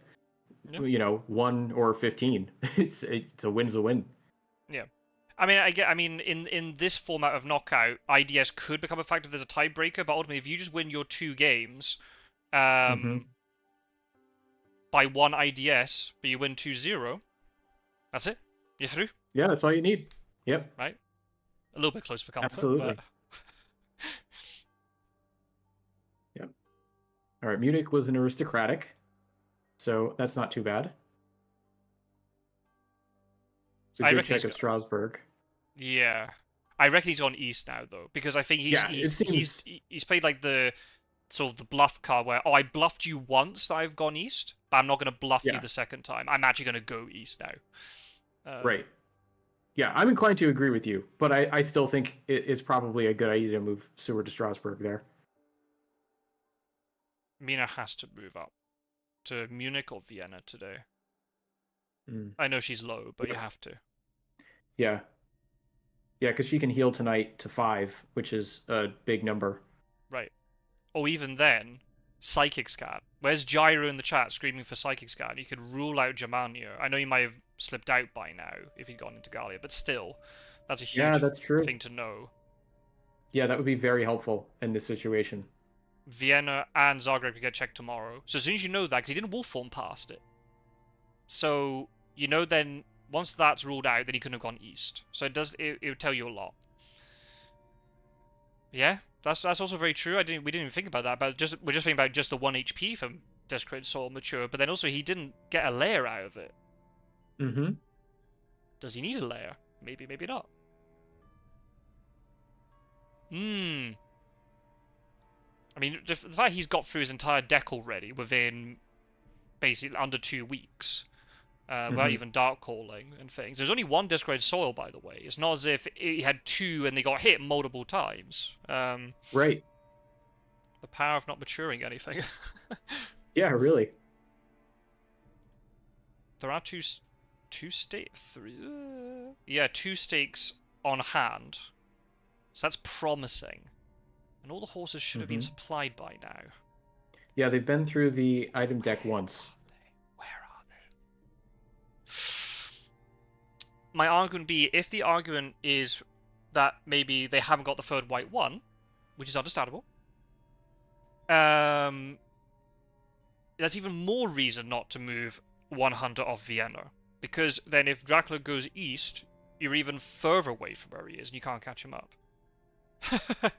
1 or 15. It's a win's a win. Yeah. I mean, in this format of knockout, IDS could become a factor if there's a tiebreaker, but ultimately, if you just win your 2 games, by 1 IDS, but you win 2-0, that's it. You're through. Yeah, that's all you need. Yep. Right? A little bit close for comfort. Absolutely. But... Yep. All right, Munich was an aristocratic, so that's not too bad. It's a good check of Strasbourg. Yeah. I reckon he's gone east now, though, because I think he's played like the sort of the bluff card where, I bluffed you once that I've gone east, but I'm not going to bluff you the second time. I'm actually going to go east now. Right. Yeah, I'm inclined to agree with you, but I still think it's probably a good idea to move Seward to Strasbourg there. Mina has to move up to Munich or Vienna today. I know she's low, but you have to. Yeah. Yeah, because she can heal tonight to 5, which is a big number. Right. Or even then, Psychic Scan. Where's Gyro in the chat screaming for Psychic Scan? You could rule out Germania. I know you might have slipped out by now if you'd gone into Gallia, but still, that's a huge thing to know. Yeah, that would be very helpful in this situation. Vienna and Zagreb could get checked tomorrow. So as soon as you know that, because he didn't wolf form past it. So, then once that's ruled out, then he couldn't have gone east. So it would tell you a lot. Yeah, that's also very true. We didn't even think about that. But we're just thinking about just the 1 HP from Desecrated Soul Mature, but then also he didn't get a layer out of it. Mm-hmm. Does he need a layer? Maybe, maybe not. I mean, the fact he's got through his entire deck already within basically under 2 weeks, without even Dark Calling and things. There's only 1 Desecrated Soil, by the way. It's not as if he had 2 and they got hit multiple times. Right. The power of not maturing anything. Yeah, really. There are 2 stakes. 3. Yeah, 2 stakes on hand. So that's promising. And all the horses should have been supplied by now. Yeah, they've been through the item deck once. Where are they? My argument would be, if the argument is that maybe they haven't got the 3rd white one, which is understandable, that's even more reason not to move 1 hunter off Vienna. Because then if Dracula goes east, you're even further away from where he is, and you can't catch him up.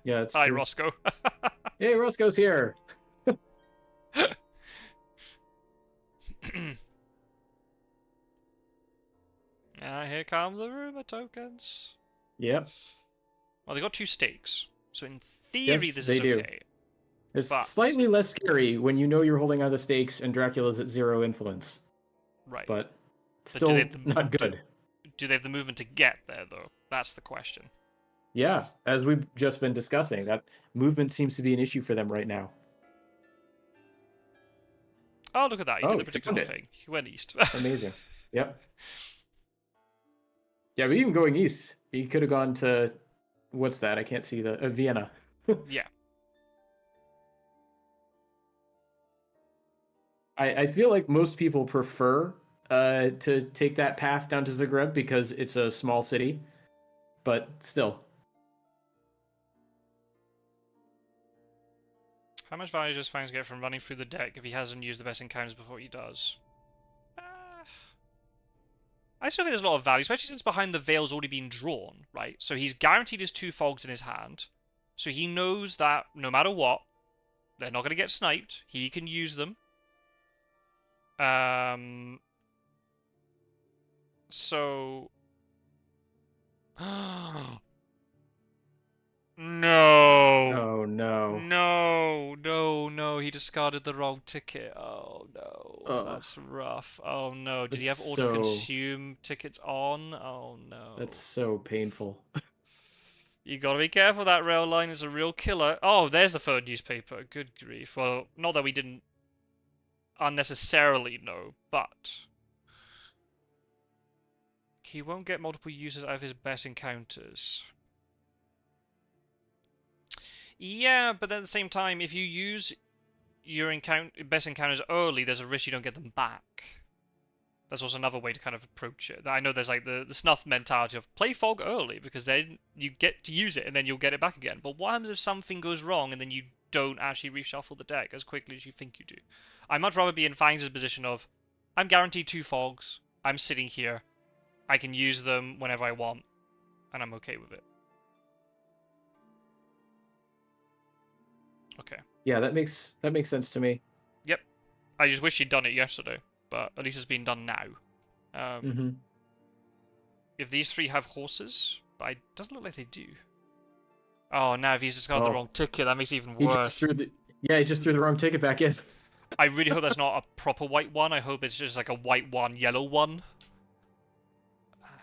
Yeah, that's Hi, true. Roscoe. Hey, Roscoe's here. Here come the rumor tokens. Yep. Well, they got 2 stakes, so in theory this is okay. It's slightly less scary when you know you're holding out the stakes and Dracula's at 0 influence. Right. But still not good. Do they have the movement to get there, though? That's the question. Yeah, as we've just been discussing, that movement seems to be an issue for them right now. Oh, look at that. He did the particular thing. He went east. Amazing. Yep. Yeah, but even going east, he could have gone to what's that? I can't see the Vienna. Yeah. I feel like most people prefer to take that path down to Zagreb because it's a small city, but still. How much value does Fangs get from running through the deck if he hasn't used the best encounters before he does? I still think there's a lot of value, especially since behind the veil's already been drawn, right? So he's guaranteed his 2 fogs in his hand. So he knows that no matter what, they're not going to get sniped. He can use them. So... No! Oh no. No, he discarded the wrong ticket. Oh no, that's rough. Oh no, did he have auto-consume tickets on? Oh no. That's so painful. You gotta be careful, that rail line is a real killer. Oh, there's the third newspaper. Good grief. Well, not that we didn't unnecessarily know, but... he won't get multiple uses out of his best encounters. Yeah, but at the same time, if you use your best encounters early, there's a risk you don't get them back. That's also another way to kind of approach it. I know there's like the snuff mentality of play fog early, because then you get to use it and then you'll get it back again. But what happens if something goes wrong and then you don't actually reshuffle the deck as quickly as you think you do? I'd much rather be in Fangs' position of, I'm guaranteed 2 fogs, I'm sitting here, I can use them whenever I want, and I'm okay with it. Okay. Yeah, that makes sense to me. Yep. I just wish he'd done it yesterday, but at least it's been done now. If these 3 have horses, but it doesn't look like they do. Oh, now if he's just got the wrong ticket, that makes it even worse. He just threw the wrong ticket back in. I really hope that's not a proper white one. I hope it's just like a white one, yellow one.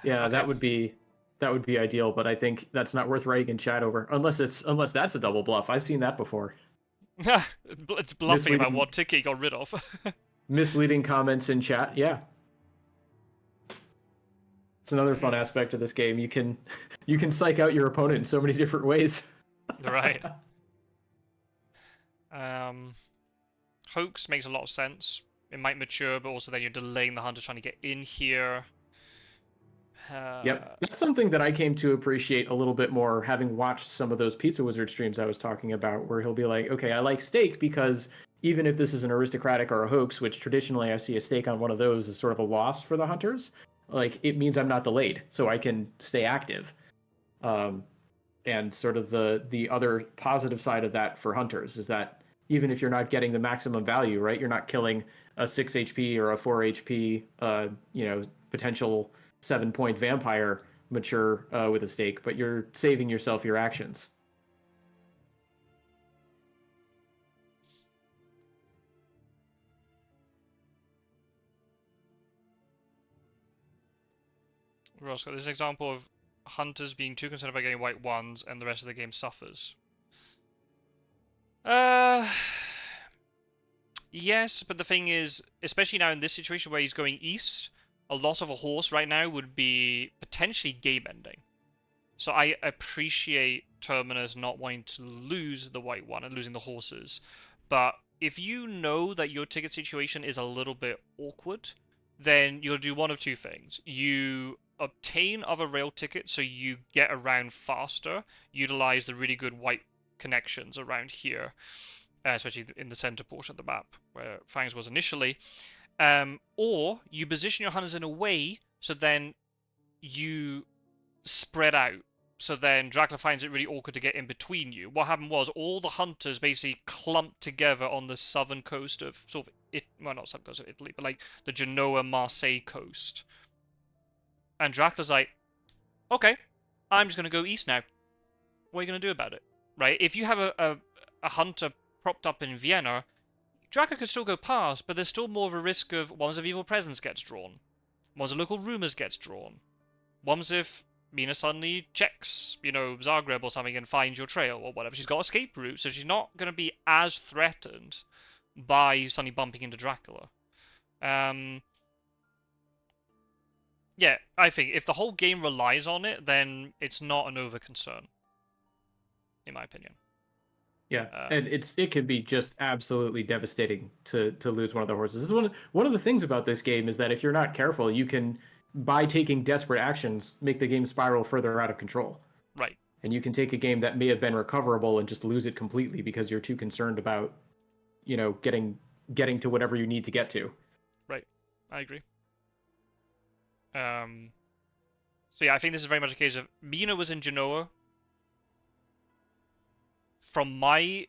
Yeah, okay. that would be ideal, but I think that's not worth writing in chat over, unless that's a double bluff. I've seen that before. It's bluffing about what ticket he got rid of. Misleading comments in chat, yeah. It's another fun aspect of this game. You can psych out your opponent in so many different ways. Right. Hoax makes a lot of sense. It might mature, but also then you're delaying the hunter trying to get in here. Yep, that's something that I came to appreciate a little bit more, having watched some of those Pizza Wizard streams I was talking about, where he'll be like, okay, I like steak because even if this is an aristocratic or a hoax, which traditionally I see a steak on one of those as sort of a loss for the hunters, like it means I'm not delayed, so I can stay active. And sort of the other positive side of that for hunters is that even if you're not getting the maximum value, right, you're not killing a 6 HP or a 4 HP, potential 7-point vampire mature with a stake, but you're saving yourself your actions. We've also got this example of hunters being too concerned about getting white ones and the rest of the game suffers. Yes, but the thing is, especially now in this situation where he's going east, a loss of a horse right now would be potentially game-ending. So I appreciate Terminus not wanting to lose the white one and losing the horses. But if you know that your ticket situation is a little bit awkward, then you'll do one of 2 things. You obtain other rail tickets so you get around faster, utilize the really good white connections around here, especially in the center portion of the map where Fangs was initially. Or you position your hunters in a way so then you spread out. So then Dracula finds it really awkward to get in between you. What happened was all the hunters basically clumped together on the southern coast of well, not southern coast of Italy, but like the Genoa-Marseille coast. And Dracula's like, okay, I'm just going to go east now. What are you going to do about it? Right? If you have a hunter propped up in Vienna, Dracula could still go past, but there's still more of a risk of Ones of Evil Presence gets drawn. Ones of Local Rumors gets drawn. Ones if Mina suddenly checks, Zagreb or something and finds your trail or whatever. She's got escape route, so she's not going to be as threatened by suddenly bumping into Dracula. Yeah, I think if the whole game relies on it, then it's not an over concern, in my opinion. Yeah, and it can be just absolutely devastating to lose one of the horses. This is one of the things about this game is that if you're not careful, you can, by taking desperate actions, make the game spiral further out of control. Right. And you can take a game that may have been recoverable and just lose it completely because you're too concerned about, getting to whatever you need to get to. Right. I agree. So yeah, I think this is very much a case of Mina was in Genoa. From my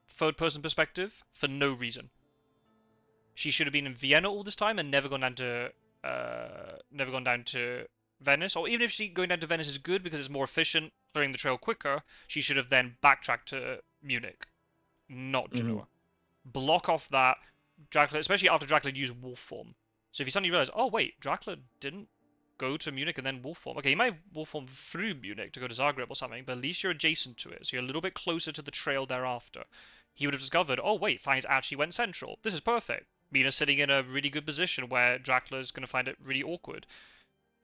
third-person perspective, for no reason. She should have been in Vienna all this time and never gone down to Venice. Or even if going down to Venice is good because it's more efficient, clearing the trail quicker, she should have then backtracked to Munich, not Genoa. Block off that Dracula, especially after Dracula used wolf form. So if you suddenly realize, oh wait, Dracula didn't go to Munich and then wolf form. Okay, you might have wolf form through Munich to go to Zagreb or something, but at least you're adjacent to it, so you're a little bit closer to the trail thereafter. He would have discovered, oh wait, Fangs actually went central. This is perfect. Mina's sitting in a really good position where Dracula's going to find it really awkward.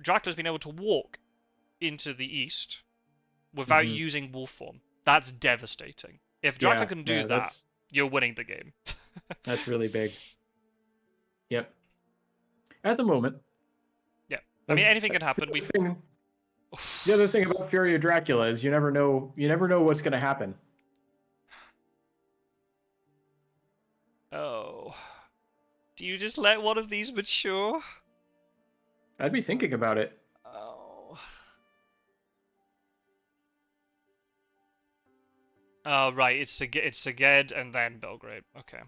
Dracula's been able to walk into the east without using wolf form. That's devastating. If Dracula can do that, you're winning the game. That's really big. Yep. At the moment. Yeah. I mean, anything can happen. The other thing about Fury of Dracula is you never know what's going to happen. Oh. Do you just let one of these mature? I'd be thinking about it. Oh. Oh, right. It's Szeged and then Belgrade. Okay.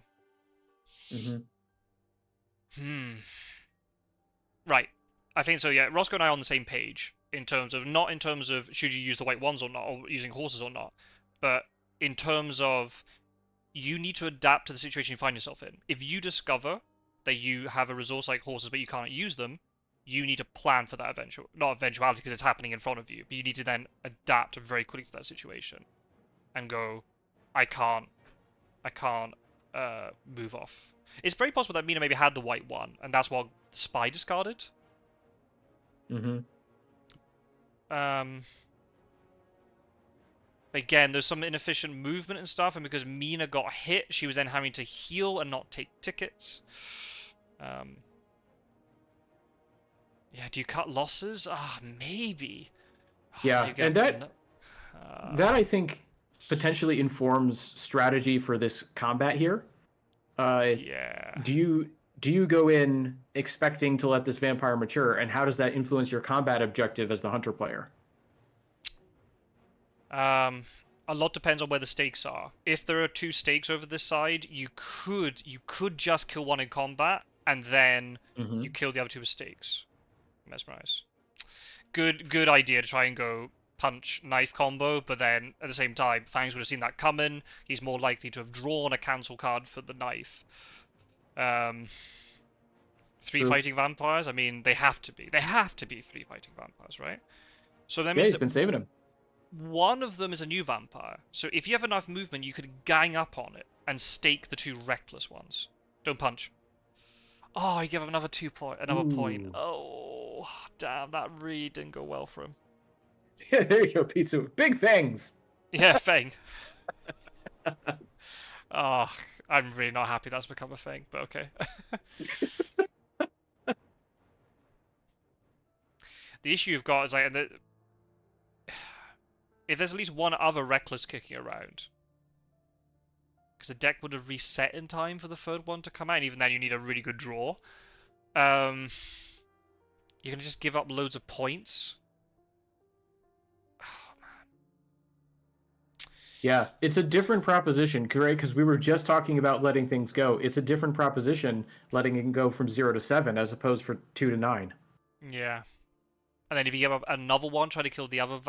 Right. I think so, yeah. Roscoe and I are on the same page not in terms of should you use the white ones or not, or using horses or not, but in terms of you need to adapt to the situation you find yourself in. If you discover that you have a resource like horses but you can't use them, you need to plan for that not eventuality because it's happening in front of you, but you need to then adapt very quickly to that situation and go, I can't move off. It's very possible that Mina maybe had the white one, and that's what the spy discarded. Again, there's some inefficient movement and stuff, and because Mina got hit, she was then having to heal and not take tickets. Yeah, do you cut losses? Maybe. Yeah, and that I think potentially informs strategy for this combat here. Yeah. Do you go in expecting to let this vampire mature, and how does that influence your combat objective as the hunter player? A lot depends on where the stakes are. If there are 2 stakes over this side, you could just kill one in combat, and then you kill the other 2 with stakes. Mesmerize. Good idea to try and go punch knife combo, but then at the same time, Fangs would have seen that coming. He's more likely to have drawn a cancel card for the knife. 3 fighting vampires. I mean, they have to be. They have to be 3 fighting vampires, right? So that means he's been saving him. One of them is a new vampire. So if you have enough movement, you could gang up on it and stake the 2 reckless ones. Don't punch. Oh, you give him another point. Oh, damn, that really didn't go well for him. Yeah, there you go, piece of big fangs. Yeah, Fang. Oh, I'm really not happy that's become a thing, but okay. The issue you've got is like, if there's at least one other reckless kicking around, because the deck would have reset in time for the 3rd one to come out, and even then you need a really good draw. You're gonna just give up loads of points. Oh man. Yeah, it's a different proposition, right? Because we were just talking about letting things go. It's a different proposition letting it go from 0 to 7 as opposed for 2 to 9. Yeah. And then if you give up another one, try to kill the other.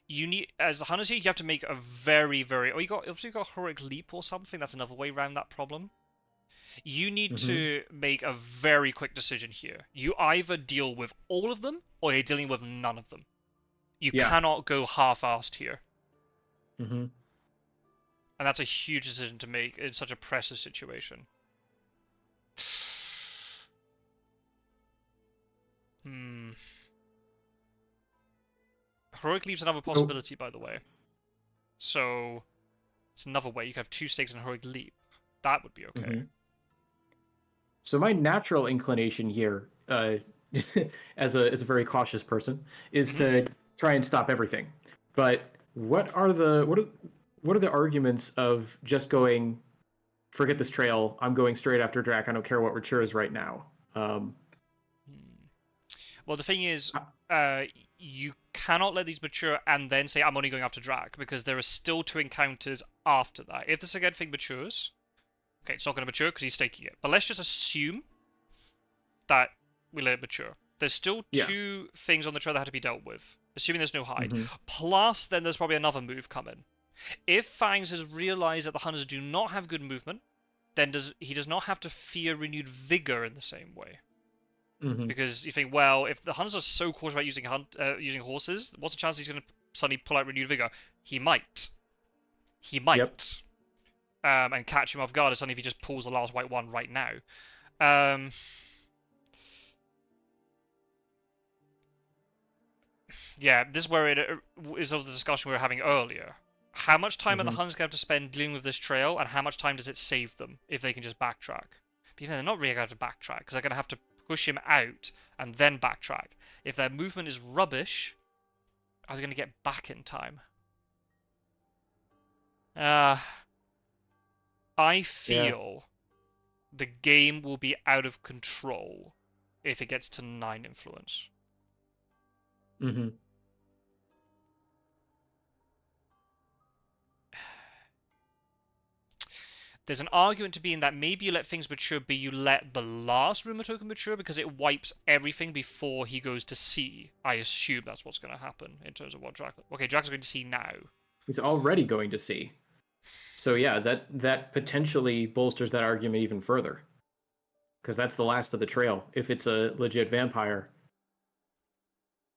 You need, as a hunter here, you have to make a very, very. Oh, if you got heroic leap or something, that's another way around that problem. You need to make a very quick decision here. You either deal with all of them, or you're dealing with none of them. You cannot go half-assed here. And that's a huge decision to make in such a pressure situation. Heroic Leap's another possibility, by the way. So it's another way. You could have 2 stakes in Heroic Leap. That would be okay. So my natural inclination here, as a very cautious person, is to try and stop everything. But what are the arguments of just going, forget this trail, I'm going straight after Drac, I don't care what matures right now? Well, the thing is, you cannot let these mature and then say, I'm only going after Drac, because there are still 2 encounters after that. If the second thing matures, okay, it's not going to mature because he's staking it. But let's just assume that we let it mature. There's still 2 things on the trail that have to be dealt with, assuming there's no hide. Plus, then there's probably another move coming. If Fangs has realized that the hunters do not have good movement, then he does not have to fear renewed vigor in the same way. Because you think, well, if the hunters are so cautious about using horses, what's the chance he's going to suddenly pull out renewed vigor? He might. He might. Yep. And catch him off guard, suddenly if he just pulls the last white one right now. Yeah, this is where it is of the discussion we were having earlier. How much time are the hunters going to have to spend dealing with this trail, and how much time does it save them if they can just backtrack? But even they're not really going to have to backtrack, because they're going to have to push him out and then backtrack. If their movement is rubbish, are they going to get back in time? I feel the game will be out of control if it gets to 9 influence. There's an argument to be in that maybe you let things mature, but you let the last rumor token mature because it wipes everything before he goes to C. I assume that's what's going to happen in terms of what Drac... Okay, Drac's going to C now. He's already going to C. So yeah, that potentially bolsters that argument even further. Because that's the last of the trail, if it's a legit vampire.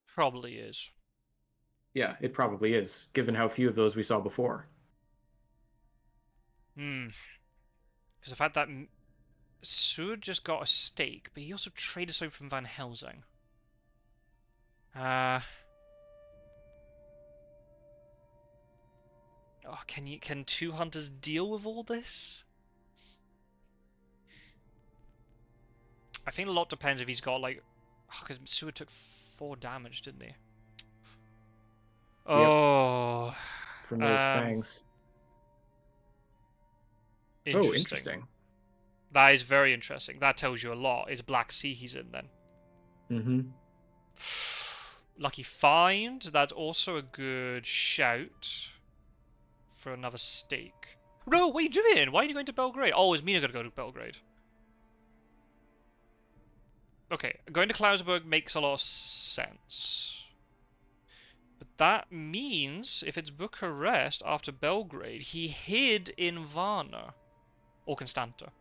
Probably is. Yeah, it probably is, given how few of those we saw before. Because the fact that Sud just got a stake, but he also traded something from Van Helsing. Oh, can 2 hunters deal with all this? I think a lot depends if he's got like, because Sud took 4 damage, didn't he? Oh, from those fangs. Interesting. Oh, interesting. That is very interesting. That tells you a lot. It's Black Sea he's in then. Lucky Find. That's also a good shout for another stake. No, what are you doing? Why are you going to Belgrade? Oh, is Mina going to go to Belgrade? Okay, going to Klausburg makes a lot of sense. But that means, if it's Bucharest after Belgrade, he hid in Varna. Or Constanta.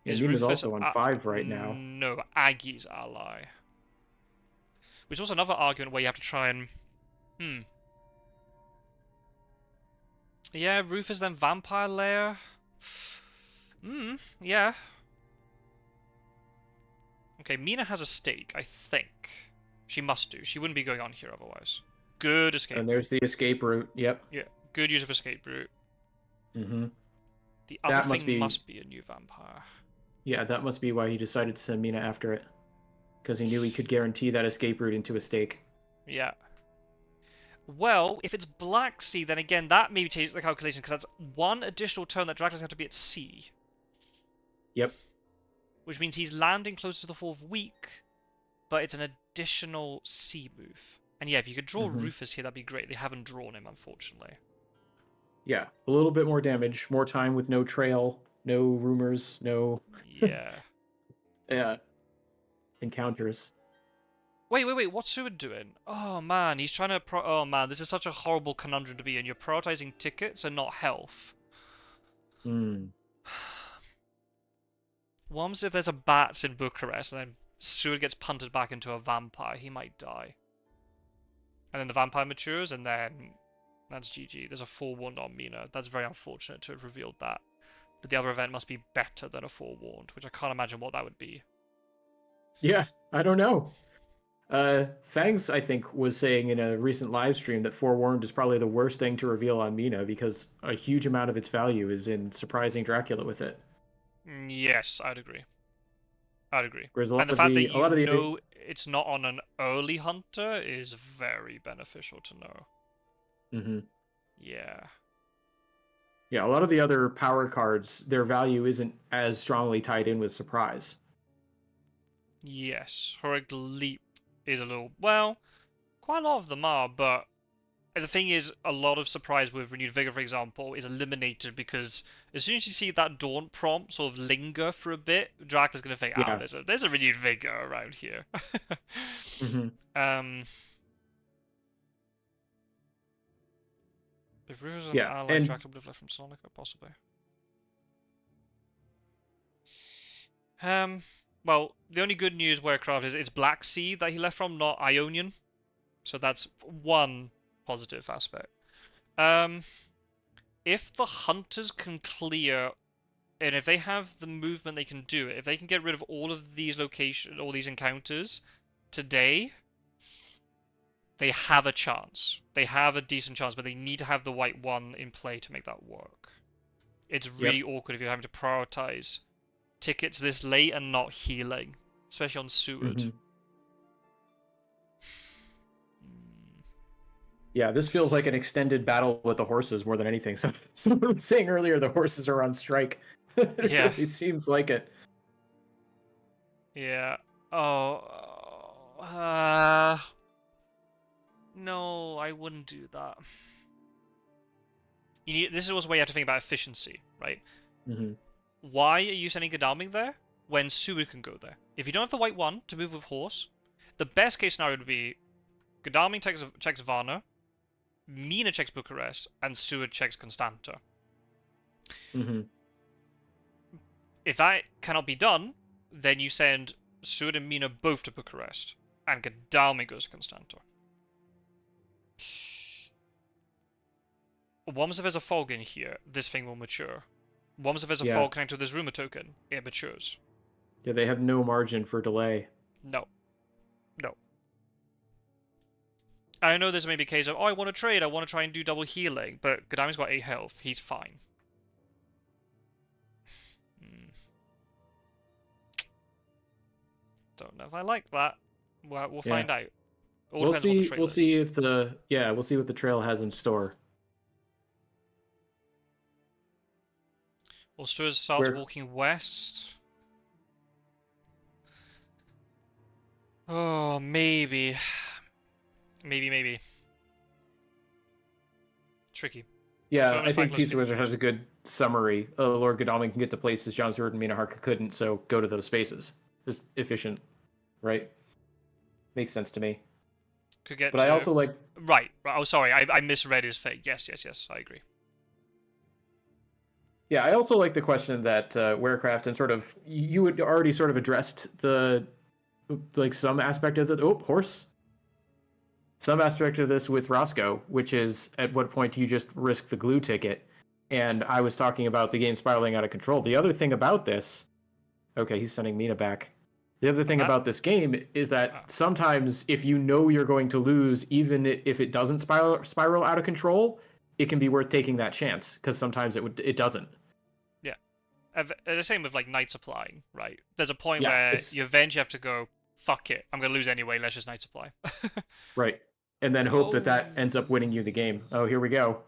Is Rufus also on 5 right now? No, Aggie's ally. Which is also another argument where you have to try and... Yeah, Rufus then Vampire Lair. Yeah. Okay, Mina has a stake, I think. She must do. She wouldn't be going on here otherwise. Good escape. And there's the escape route. Yep. Yeah, good use of escape route. The that other thing must be a new vampire. Yeah, that must be why he decided to send Mina after it. Because he knew he could guarantee that escape route into a stake. Yeah. Well, if it's Black Sea, then again, that maybe changes the calculation, because that's 1 additional turn that Dracula's have to be at sea. Yep. Which means he's landing closer to the 4th week, but it's an additional sea move. And yeah, if you could draw Rufus here, that'd be great. They haven't drawn him, unfortunately. Yeah, a little bit more damage, more time with no trail, no rumors, no... Yeah. Encounters. Wait, what's Seward doing? Oh man, he's trying to oh man, this is such a horrible conundrum to be in. You're prioritizing tickets and not health. What happens if there's a bats in Bucharest and then Seward gets punted back into a vampire? He might die. And then the vampire matures, and then that's GG. There's a 4 wound on Mina. That's very unfortunate to have revealed that. but the other event must be better than a Forewarned, which I can't imagine what that would be. Yeah, I don't know. Fangs, I think, was saying in a recent live stream that Forewarned is probably the worst thing to reveal on Mina because a huge amount of its value is in surprising Dracula with it. Yes, I'd agree. I'd agree. Whereas And the fact that a lot of the know it's not on an early hunter is very beneficial to know. mm-hmm. Yeah. Yeah, a lot of the other power cards, their value isn't as strongly tied in with surprise. Yes, Heroic Leap is a little... Well, quite a lot of them are, but the thing is, a lot of surprise with Renewed Vigor, for example, is eliminated because as soon as you see that Daunt prompt sort of linger for a bit, Dracula's going to think, Yeah. there's a Renewed Vigor around here. Mm-hmm. If Rivers of Yeah, Allied and Dracula would have left from Sonica, possibly. Well, the only good news Warecraft is it's Black Sea that he left from, not Ionian. So that's one positive aspect. If the hunters can clear, and if they have the movement they can do it, if they can get rid of all of these locations, all these encounters today, they have a chance. They have a decent chance, but they need to have the white one in play to make that work. It's really awkward if you're having to prioritize tickets this late and not healing, especially on Seward. Mm-hmm. Yeah, this feels like an extended battle with the horses more than anything. So, someone was saying earlier the horses are on strike. It Yeah. really seems like it. Yeah. Oh. No, I wouldn't do that. This is also where you have to think about efficiency, right? Mm-hmm. Why are you sending Godalming there when Seward can go there? If you don't have the white one to move with horse, the best case scenario would be Godalming checks Varna, Mina checks Bucharest, and Seward checks Constanta. Mm-hmm. If that cannot be done, then you send Seward and Mina both to Bucharest, and Godalming goes to Constanta. Once if there's a fog in here, this thing will mature. Once if there's a fog connected to this rumor token, it matures. Yeah, they have no margin for delay. No. I know this may be a case of, I want to trade, I want to try and do double healing, but Godalming's got 8 health, he's fine. Don't know if I like that. We'll find out. We'll see. We'll see if we'll see what the trail has in store. Well, Stuart starts walking west. Oh, maybe. Maybe. Tricky. Yeah, I think Pizza Wizard has a good summary. Lord Godalming can get to places John Stewart and Mina Harker couldn't, so go to those spaces. Just efficient, right? Makes sense to me. Could get. But I also like. Right. Oh, sorry. I misread his fate. Yes. I agree. Yeah, I also like the question that Warecraft and sort of you had already sort of addressed the some aspect of the horse. Some aspect of this with Roscoe, which is at what point do you just risk the glue ticket? And I was talking about the game spiraling out of control. The other thing about this, okay, he's sending Mina back. The other thing about this game is that sometimes if you know you're going to lose, even if it doesn't spiral out of control, it can be worth taking that chance because sometimes it doesn't. Yeah, the same with like Night Supply, right? There's a point where you eventually have to go, fuck it, I'm gonna lose anyway. Let's just Night Supply. Right. And then hope that ends up winning you the game. Oh, here we go.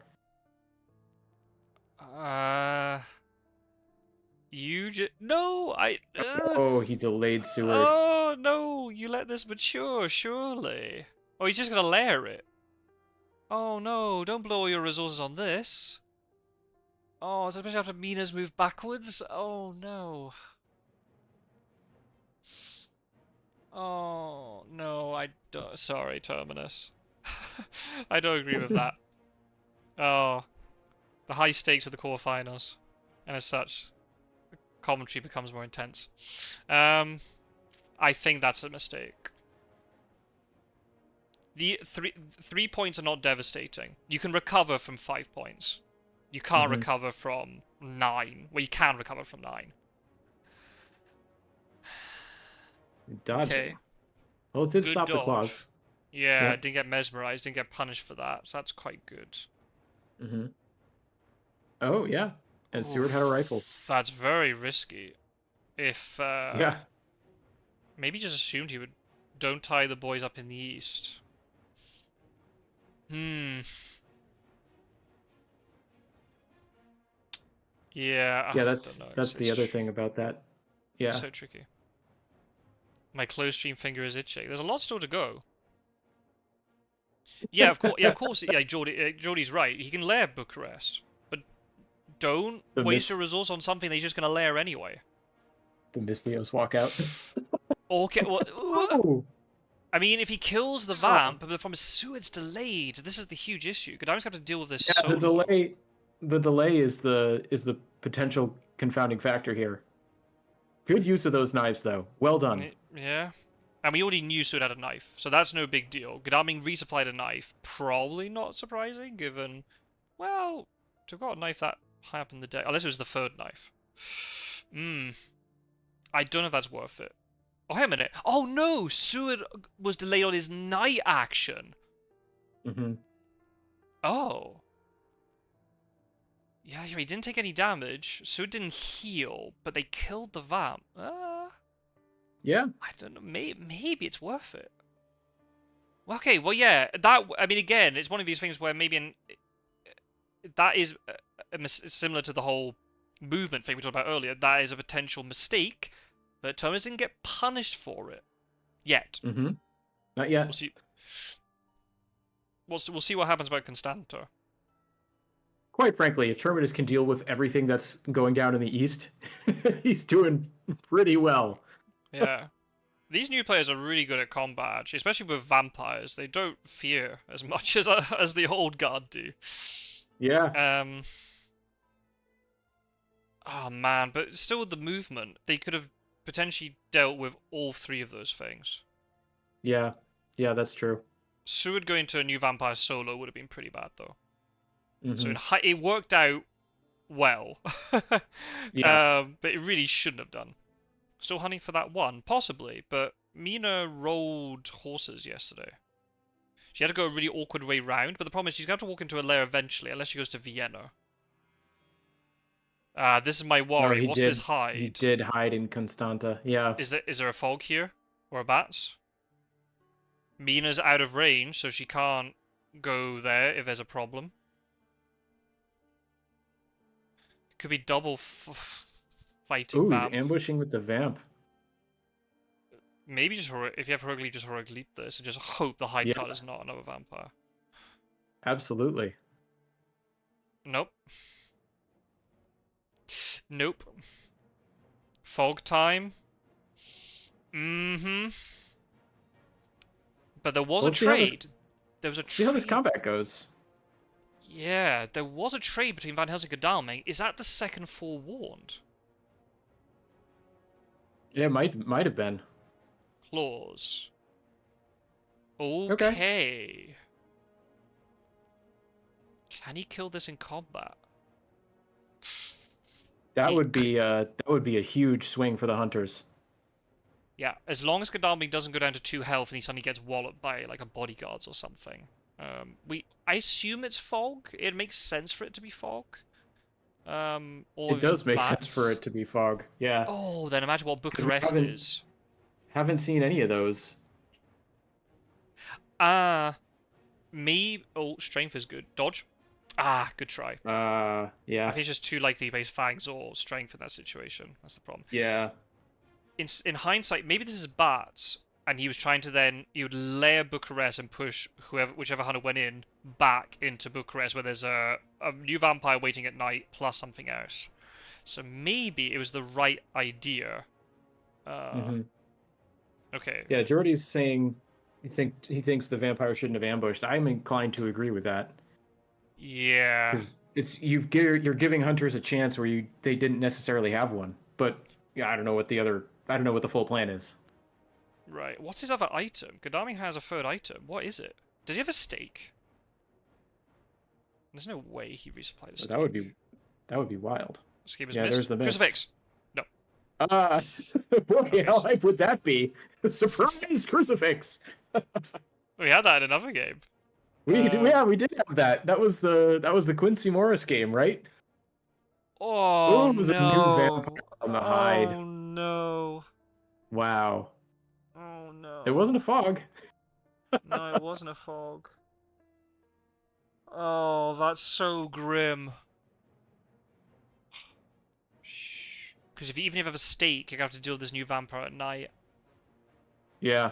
Oh, he delayed Seward. Oh, no, you let this mature, surely. Oh, he's just gonna layer it. Oh, no, don't blow all your resources on this. Oh, especially after Mina's moved backwards. Oh, no. Oh, no, I don't... Sorry, Terminus. I don't agree with that. Oh, the high stakes of the quarterfinals, and as such, the commentary becomes more intense. I think that's a mistake. The 3 points are not devastating. You can recover from 5 points. You can't recover from 9. Well, you can recover from 9. Dodging. Okay. Well, it did Good stop the dodge. claws. Yeah, Yep. didn't get mesmerized, didn't get punished for that, so that's quite good. Oh, yeah. And Seward had a rifle. That's very risky. If, Yeah. maybe just assumed he would... Don't tie the boys up in the east. Yeah, Yeah, I don't know. that's the other thing about that. Yeah. So tricky. My closed stream finger is itching. There's a lot still to go. Yeah, of course. Yeah, of course. Yeah, Jordy's right. He can lair Bucharest, but don't waste your resource on something that he's just going to lair anyway. The Mystios walk out. Okay. Well, Oh. I mean, if he kills the vamp, but the problem is Seward's delayed. This is the huge issue. Godam's got to deal with this. Yeah, solo. the delay is the potential confounding factor here. Good use of those knives, though. Well done. Yeah. And we already knew Seward had a knife, so that's no big deal. Godaming resupplied a knife. Probably not surprising, given... Well, to have got a knife that high up in the deck... Unless it was the third knife. I don't know if that's worth it. Oh, wait a minute. Oh, no! Seward was delayed on his night action. Oh. Yeah, he didn't take any damage. Seward didn't heal, but they killed the vamp. Yeah. I don't know. Maybe it's worth it. Well, okay, well, yeah. That, I mean, again, it's one of these things where maybe that is similar to the whole movement thing we talked about earlier. That is a potential mistake, but Terminus didn't get punished for it yet. Not yet. We'll see. We'll see what happens about Constanto. Quite frankly, if Terminus can deal with everything that's going down in the east, he's doing pretty well. Yeah. These new players are really good at combat, actually, especially with vampires. They don't fear as much as the old guard do. Yeah. Oh, man, but still with the movement, they could have potentially dealt with all 3 of those things. Yeah. Yeah, that's true. Seward going to a new vampire solo would have been pretty bad, though. So Mm-hmm. it worked out well. Yeah. But it really shouldn't have done. Still hunting for that one? Possibly, but Mina rolled horses yesterday. She had to go a really awkward way round, but the problem is she's going to have to walk into a lair eventually, unless she goes to Vienna. This is my worry. No, What's this hide? He did hide in Constanta. Yeah. Is there a fog here? Or a bats? Mina's out of range, so she can't go there if there's a problem. Could be double fighting Ooh, vamp. he's ambushing with the vamp. Maybe just if you have heroic leap, just heroic leap this and just hope the hide card is not another vampire. Absolutely. Nope. Nope. Fog time. But there was a trade. There was a trade. See how this combat goes. Yeah, there was a trade between Van Helsing and Godalming. Is that the second forewarned? Yeah, might have been. Clause. Okay. Can he kill this in combat? That would be a huge swing for the hunters. Yeah, as long as Godalming doesn't go down to 2 health and he suddenly gets walloped by like a bodyguards or something. I assume it's fog. It makes sense for it to be fog. Or it does make sense for it to be fog. Yeah. Oh, then imagine what Bucharest is. Haven't seen any of those. Me. Oh, strength is good. Dodge. Good try. Yeah. I think it's just too likely to base Fangs or strength in that situation. That's the problem. Yeah. In hindsight, maybe this is bats, and he was trying to he would layer Bucharest and push whichever hunter went in back into Bucharest, where there's a new vampire waiting at night plus something else. So maybe it was the right idea. Okay. Yeah, Jordy's saying he thinks the vampire shouldn't have ambushed. I'm inclined to agree with that. Yeah. Because you're giving hunters a chance where they didn't necessarily have one. But yeah, I don't know what the full plan is. Right. What's his other item? Godalming has a third item. What is it? Does he have a stake? There's no way he resupplied a stake. That would be wild. Escape is Yeah, missed. there's the mist. Crucifix! No. Boy, Okay, how hype would that be? Surprise crucifix! We had that in another game. We did have that. That was the Quincy Morris game, right? Oh, it was no. a new vampire on the hide. Oh, no. Wow. Oh, no. It wasn't a fog. No, it wasn't a fog. Oh, that's so grim. Because even if you have a stake, you're going to have to deal with this new vampire at night. Yeah.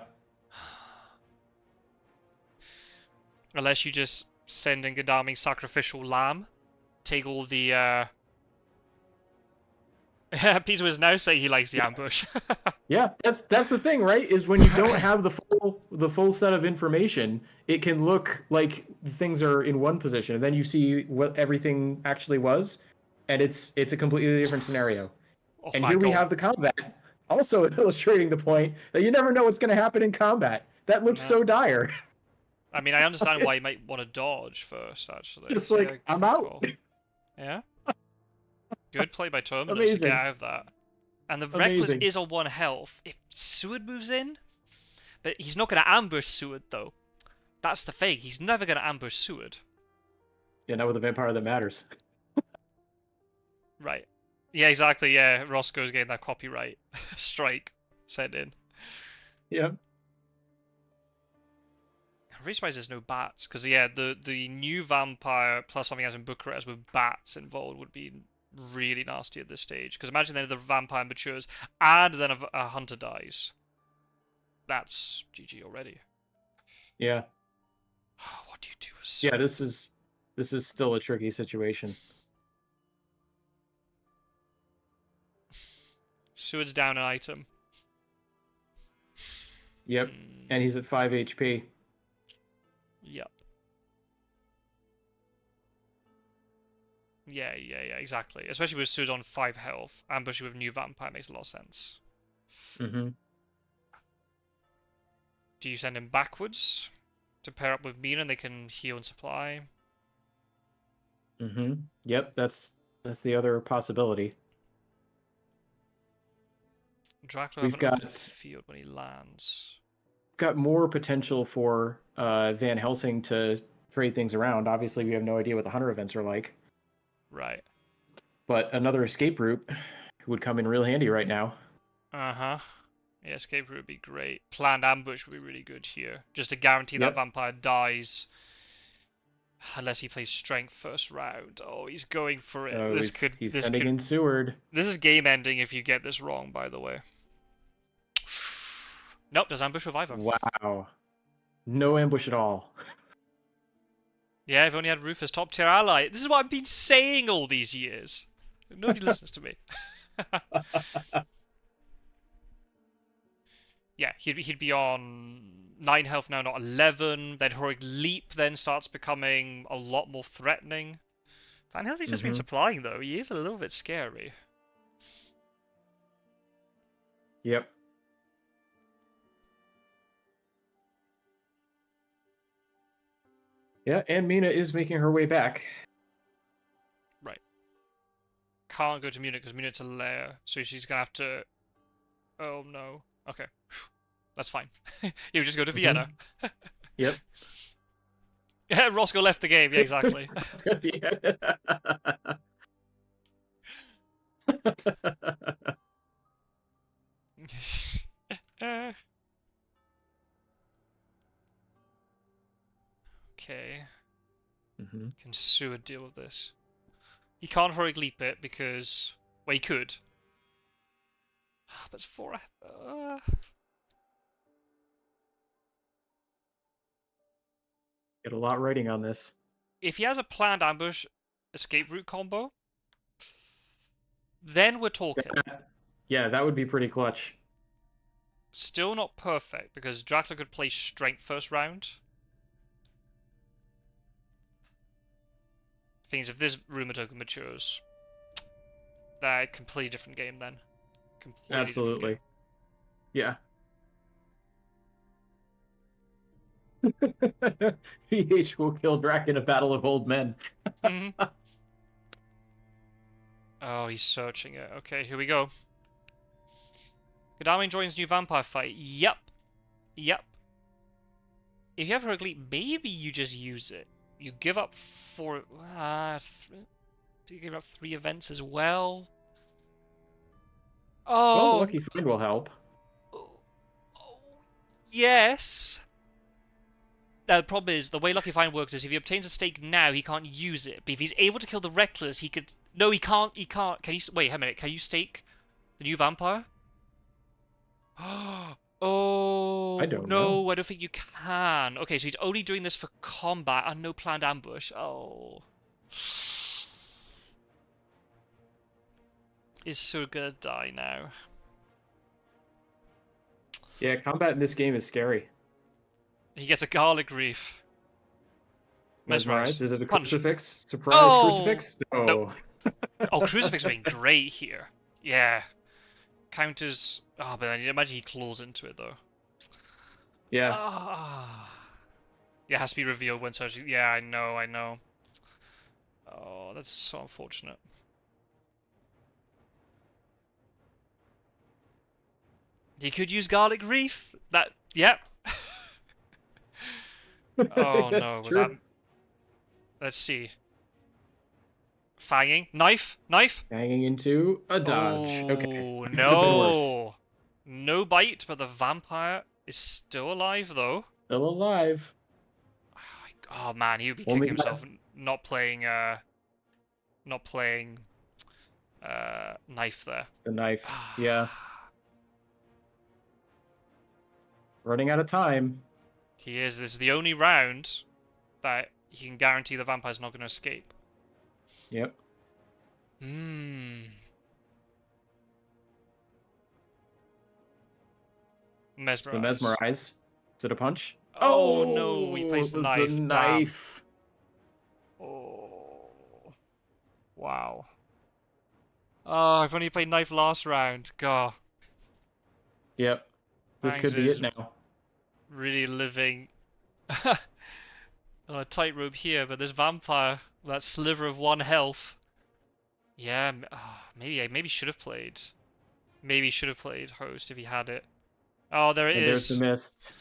Unless you just send in Gadami's sacrificial lamb. Take all the, Peter was now saying he likes the ambush. Yeah, that's the thing, right? Is when you don't have the full set of information, it can look like things are in one position, and then you see what everything actually was, and it's a completely different scenario. Oh And here we have the combat, also illustrating the point that you never know what's going to happen in combat. That looks so dire. I mean, I understand why you might want to dodge first, actually. Just like, I'm out. Yeah. Good play by Terminus to Amazing. get out of that. And the Reckless is on 1 health. If Seward moves in, but he's not going to ambush Seward, though. That's the thing. He's never going to ambush Seward. Yeah, not with a vampire that matters. Right. Yeah, exactly. Yeah, Roscoe's getting that copyright strike sent in. Yep. I'm really surprised there's no bats, because yeah, the new vampire plus something else in Bucharest with bats involved would be really nasty at this stage. Because imagine then the vampire matures and then a hunter dies. That's GG already. Yeah. What do you do? Yeah, this is still a tricky situation. Seward's down an item. Yep. And he's at 5 HP. Yep. Yeah, exactly. Especially with Seward on 5 health. Ambushing with new vampire makes a lot of sense. Mm-hmm. Do you send him backwards to pair up with Mina and they can heal and supply? Mm-hmm. Yep, that's the other possibility. Dracula We've got the field when he lands. Got more potential for Van Helsing to trade things around. Obviously, we have no idea what the hunter events are like. Right. But another escape route would come in real handy right now. Uh-huh. Yeah, escape route would be great. Planned ambush would be really good here. Just to guarantee that vampire dies. Unless he plays strength first round. Oh, he's going for it. Oh, he's sending in Seward. This is game ending if you get this wrong, by the way. Nope, there's ambush reviver. Wow. No ambush at all. Yeah, I've only had Rufus top tier ally. This is what I've been saying all these years. Nobody listens to me. Yeah, he'd be on 9 health now, not 11. Then Heroic Leap then starts becoming a lot more threatening. Van Helsing's just been supplying, though. He is a little bit scary. Yep. Yeah, and Mina is making her way back. Right. Can't go to Munich because Munich's a lair, so she's gonna have to... Oh, no. Okay. That's fine. You just go to Vienna. Yep. Yeah, Roscoe left the game. Yeah, exactly. Okay. Can Seward deal with this? He can't heroic leap it because... Well, he could. But it's 4... Get a lot writing on this. If he has a planned ambush escape route combo, then we're talking. Yeah, that would be pretty clutch. Still not perfect, because Dracula could play strength first round. Thing is, if this rumor token matures, that completely different game then. Completely Absolutely. Yeah. PH will kill Drac in a battle of old men. Hmm. Oh, he's searching it. Okay, here we go. Godami joins new vampire fight. Yep. Yep. If you have Heroic Leap, maybe you just use it. You give up you give up 3 events as well. Well, the Oh, lucky find will help. oh, yes. Now, the problem is, the way Lucky Find works is if he obtains a stake now, he can't use it. But if he's able to kill the Reckless, he could... No, he can't. He can't. Can you... Wait a minute. Can you stake the new vampire? Oh, I don't no, know. I don't think you can. Okay, so he's only doing this for combat and no planned ambush. Oh. Is so gonna die now. Yeah, combat in this game is scary. He gets a garlic reef. Mesmerize. Is it a Punch. crucifix? Surprise Oh! crucifix? No. Nope. Oh, crucifix being great here. Yeah. Counters. Oh, but then imagine he claws into it though. Yeah. Yeah, it has to be revealed when surgery. Yeah, I know, I know. Oh, that's so unfortunate. He could use garlic reef. That, yep. Oh no, with that. Let's see. Fanging, knife, knife. Hanging into a dodge. Oh, Okay. no. No bite, but the vampire is still alive though. Still alive. Oh man, he would be kicking himself not playing knife there. The knife. Yeah. Running out of time. He is. This is the only round that he can guarantee the vampire's not going to escape. Yep. Mesmerize. It's the mesmerize. Is it a punch? Oh no, he placed the knife. The knife. Oh. Wow. Oh, I've only played knife last round. God. Yep. This Fangs could be it now. Really living on a tightrope here, but this vampire, that sliver of 1 health. Yeah, maybe should have played. Maybe should have played host if he had it. Oh, there it is. There's the mist.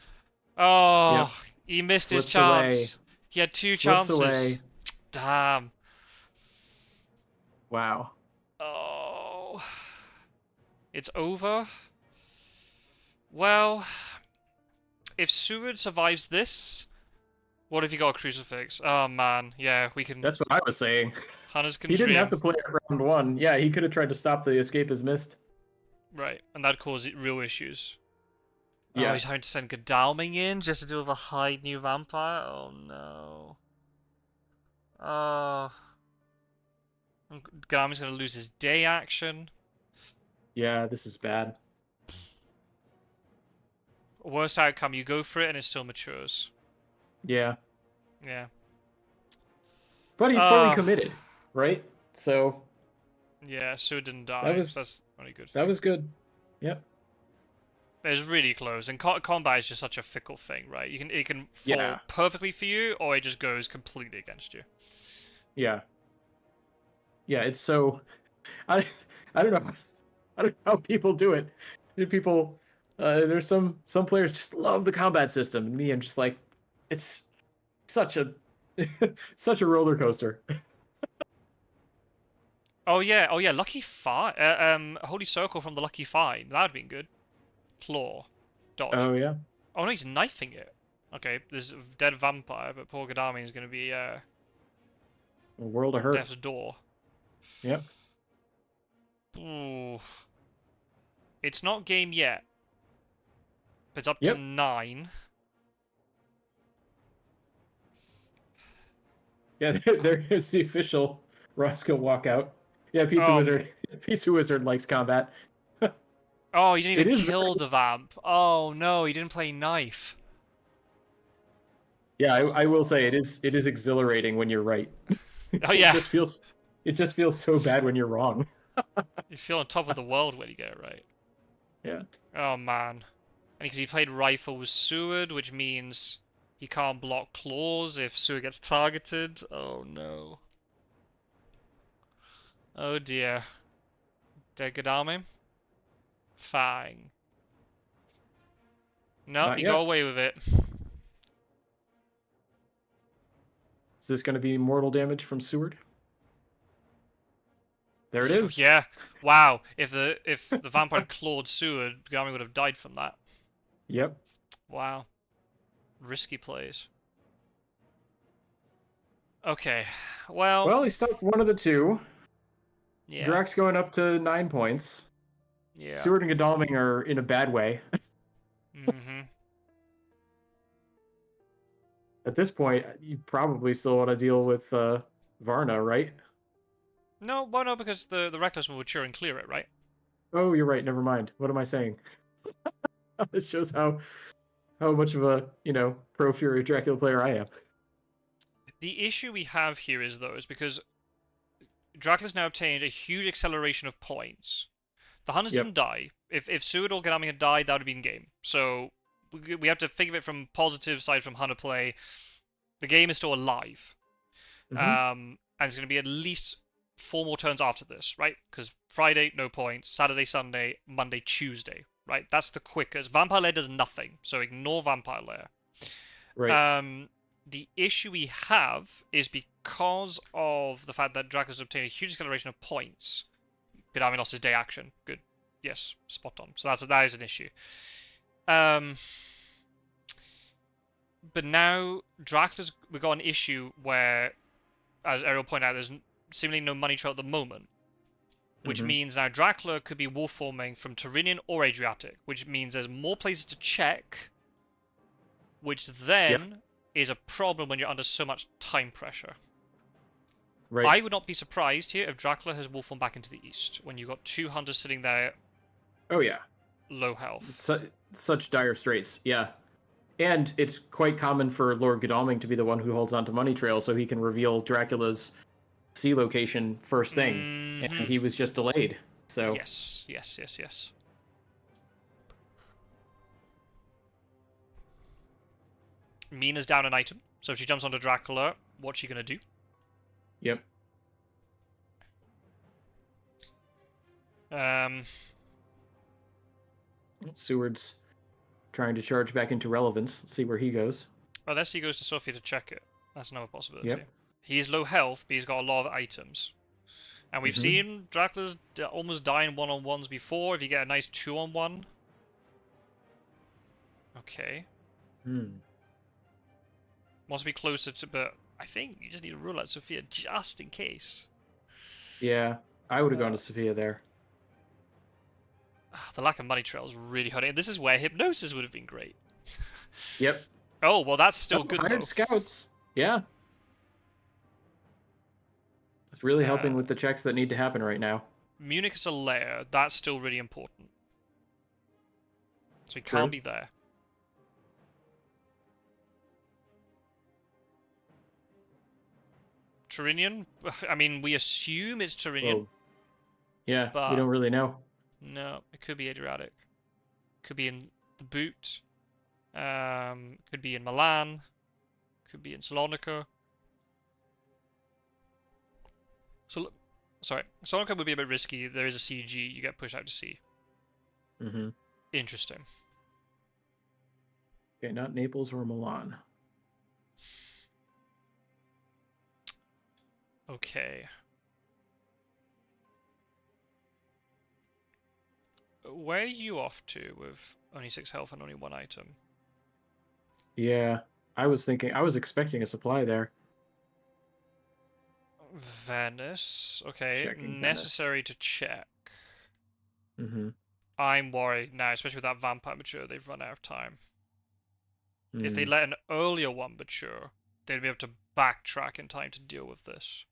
Oh, Yep. he missed Slips his chance. away. He had 2 Slips chances. away. Damn. Wow. Oh. It's over. Well, if Seward survives this, what if he got a crucifix? Oh man, yeah, we can. That's what I was saying. Hunters can He didn't dream. have to play it round 1. Yeah, he could have tried to stop the escape as missed. Right, and that caused real issues. Yeah. Oh, he's having to send Godalming in just to deal with a hide new vampire? Oh no. Godalming's gonna lose his day action. Yeah, this is bad. Worst outcome, you go for it and it still matures. Yeah. Yeah. But he fully committed, right? So yeah, Seward didn't die. That's only good. That was good. Yep. It was really close, and combat is just such a fickle thing, right? It can fall perfectly for you, or it just goes completely against you. Yeah. Yeah, it's so. I don't know. I don't know how people do it. People, there's some players just love the combat system, and me, I'm just like, it's such a such a roller coaster. Oh yeah, Lucky Find, Holy Circle from the Lucky Find. That'd been good. Claw, dodge. Oh yeah. Oh no, he's knifing it. Okay, there's a dead vampire, but poor Godami is going to be A world of hurt. death's door. Yep. Ooh. It's not game yet. But it's up to 9. Yeah, there's the official Roscoe walkout. Yeah, Pizza Wizard likes combat. Oh, he didn't even kill the vamp. Oh no, he didn't play knife. Yeah, I will say it is exhilarating when you're right. Oh yeah. It just feels so bad when you're wrong. You feel on top of the world when you get it right. Yeah. Oh man. And because he played rifle with Seward, which means He can't block claws if Sewer gets targeted. Oh no. Oh dear. Degadame? Fang. Nope, Not he yet. got away with it. Is this going to be mortal damage from Seward? There it is. Yeah. Wow. If the vampire had clawed Sewer, Degadame would have died from that. Yep. Wow. Risky plays. Okay. Well, he stopped one of the two. Yeah. Drax going up to 9 points. Yeah. Seward and Godalming are in a bad way. Mm-hmm. At this point, you probably still want to deal with Varna, right? No, well, no, because the Reckless will mature and clear it, right? Oh, you're right. Never mind. What am I saying? This shows how much of a pro Fury Dracula player I am. The issue we have here is because Dracula's now obtained a huge acceleration of points. The Hunters didn't die. If Seward or Ganami had died, that would have been game. So we have to think of it from positive side from Hunter play. The game is still alive. And it's going to be at least 4 more turns after this, right? Because Friday, no points. Saturday, Sunday, Monday, Tuesday, right? That's the quickest. Vampire Lair does nothing, so ignore Vampire Lair. Right. The issue we have is because of the fact that Dracula's obtained a huge acceleration of points. Godalming lost his day action. Good. Yes, spot on. So that is an issue. But now we've got an issue where, as Ariel pointed out, there's seemingly no money trail at the moment. Which means now Dracula could be wolf forming from Tyrrhenian or Adriatic, which means there's more places to check, which then is a problem when you're under so much time pressure. Right. I would not be surprised here if Dracula has wolf formed back into the east, when you've got 2 hunters sitting there. Oh yeah. Low health. Such dire straits, yeah. And it's quite common for Lord Godalming to be the one who holds onto money trail so he can reveal Dracula's sea location first thing. And he was just delayed. So Yes. Mina's down an item, so if she jumps onto Dracula, what's she gonna do? Yep. Seward's trying to charge back into relevance. Let's see where he goes. Unless he goes to Sophia to check it. That's another possibility. Yep. He's low health, but he's got a lot of items. And we've seen Dracula's almost die in 1-on-1s before, if you get a nice 2-on-1. Okay. Wants to be closer to, but I think you just need to rule out Sophia just in case. Yeah, I would have gone to Sophia there. The lack of money trail is really hurting. This is where hypnosis would have been great. Yep. Oh, well, that's still good, hired though. scouts. Yeah. It's really helping with the checks that need to happen right now. Munich is a lair. That's still really important. So he can't be there. Tyrrhenian? I mean, we assume it's Tyrrhenian. Whoa. Yeah, but we don't really know. No, it could be Adriatic. Could be in the boot. Could be in Milan. Could be in Salonika. So, sorry, Salonika would be a bit risky. If there is a CG, you get pushed out to sea. Interesting. Okay, not Naples or Milan. Okay. Where are you off to with only 6 health and only 1 item? Yeah, I was expecting a supply there. Venice. Okay, Checking necessary to check. Mm-hmm. I'm worried now, especially with that vampire mature, they've run out of time. If they let an earlier one mature, they'd be able to backtrack in time to deal with this.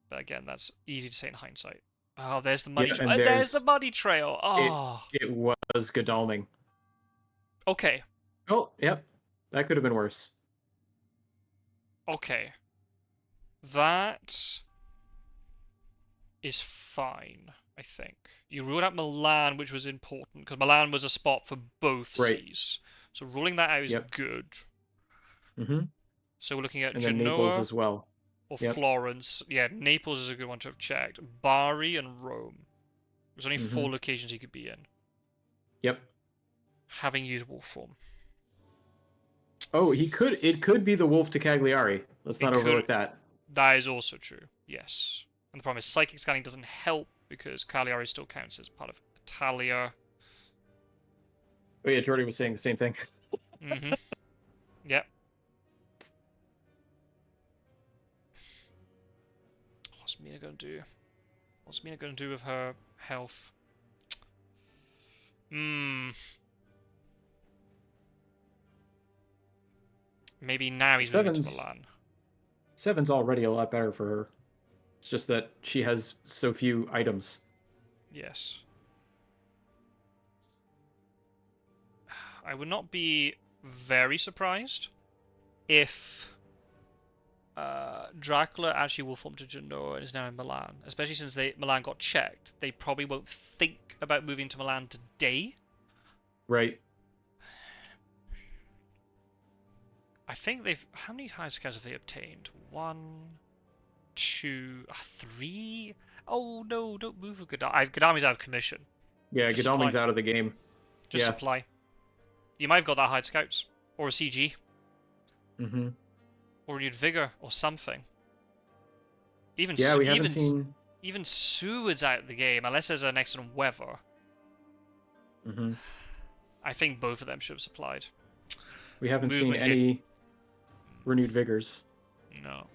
But again, that's easy to say in hindsight. Oh, there's the money trail. There's the money trail. Oh. It was Godalming. Okay. Oh, yep. That could have been worse. Okay. That is fine, I think. You ruled out Milan, which was important, because Milan was a spot for both seas. So ruling that out is Yep. good. Mm-hmm. So we're looking at And then Naples Genoa as well. or Yep. Florence. Yeah, Naples is a good one to have checked. Bari and Rome. There's only 4 Mm-hmm. locations he could be in. Yep. Having used wolf form. Oh, it could be the wolf to Cagliari. Let's not It could. overlook that. That is also true. Yes. And the problem is psychic scanning doesn't help because Cagliari still counts as part of Italia. Oh yeah, Jordy was saying the same thing. Mm-hmm. Yep. What's Mina gonna do? What's Mina gonna do with her health? Maybe now he's moving to Milan. Seven's already a lot better for her. It's just that she has so few items. Yes. I would not be very surprised if Dracula actually will form to Genoa and is now in Milan. Especially since Milan got checked. They probably won't think about moving to Milan today. Right. I think they've... How many high scouts have they obtained? 1, 2, 3? Oh no, don't move with Godalming. Godalming's out of commission. Yeah, Godalming's out of the game. Just yeah. supply. You might have got that hide scouts. Or a CG. Mm-hmm. Or renewed vigor, or something. Even haven't seen... Even Seward's out of the game, unless there's an excellent weather. Mm-hmm. I think both of them should have supplied. We haven't seen any renewed vigors. No.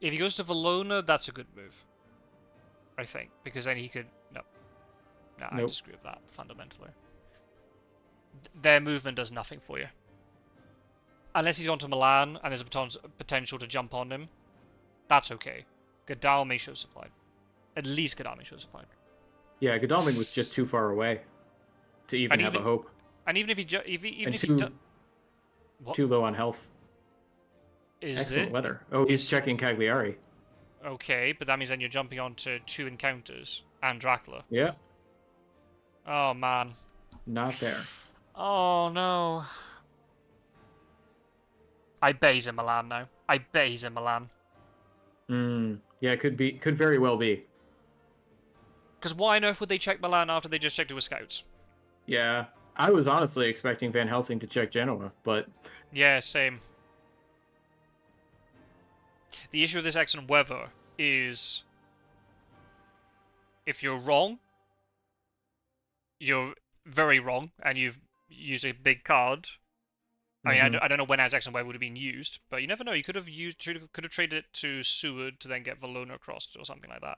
If he goes to Valona, that's a good move. I think. Because then he could... No. No, I disagree with that, fundamentally. Their movement does nothing for you. Unless he's gone to Milan and there's a potential to jump on him. That's okay. Godalming should have supplied. At least Godalming should have supplied. Yeah, Godalming was just too far away to even have a hope. And even if he... Too low on health. Excellent weather. Oh, he's checking Cagliari. Okay, but that means then you're jumping onto 2 encounters and Dracula. Yeah. Oh, man. Not there. Oh, no. I bet he's in Milan now. I bet he's in Milan. Yeah, could very well be. Because why on earth would they check Milan after they just checked it with scouts? Yeah. I was honestly expecting Van Helsing to check Genoa, but... Yeah, same. The issue with this excellent weather is... If you're wrong, you're very wrong, and you've used a big card. I mean, I don't know when as excellent weather would have been used, but you never know. You could have traded it to Seward to then get Valona across or something like that.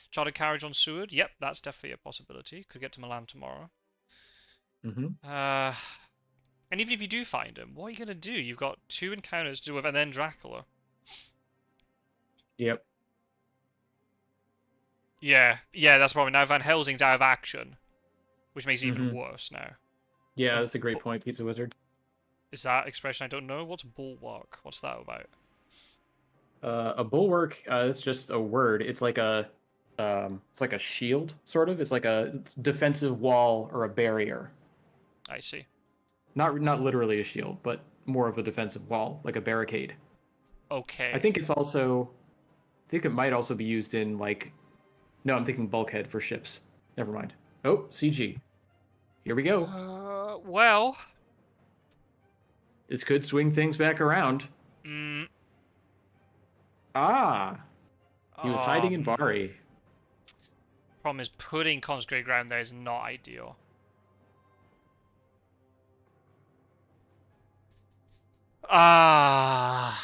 Chartered carriage on Seward, yep, that's definitely a possibility. Could get to Milan tomorrow. And even if you do find him, what are you going to do? You've got 2 encounters to do with, and then Dracula. Yep. Yeah, that's the problem. Now Van Helsing's out of action, which makes it even worse now. Yeah, that's a great point, Pizza Wizard. Is that expression I don't know? What's bulwark? What's that about? A bulwark is just a word. It's like a shield, sort of. It's like a defensive wall or a barrier. I see. Not literally a shield, but more of a defensive wall, like a barricade. Okay. I think it might also be used in like... No, I'm thinking bulkhead for ships. Never mind. Oh, CG. Here we go. Well... This could swing things back around. Ah! He was hiding in Bari. Problem is, putting consecrated ground there is not ideal. I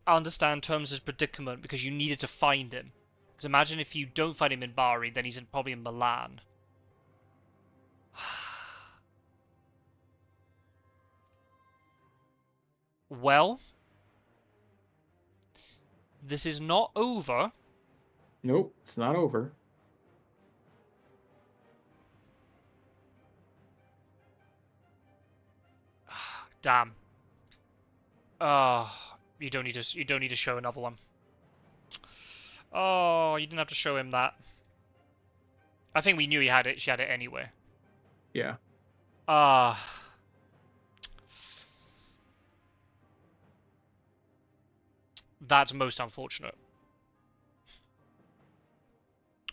understand Terminus' predicament because you needed to find him. Because imagine if you don't find him in Bari, then he's probably in Milan. Well, this is not over. Nope, it's not over. Damn. You don't need to show another one. Oh, you didn't have to show him that. I think we knew she had it anyway. Yeah. That's most unfortunate.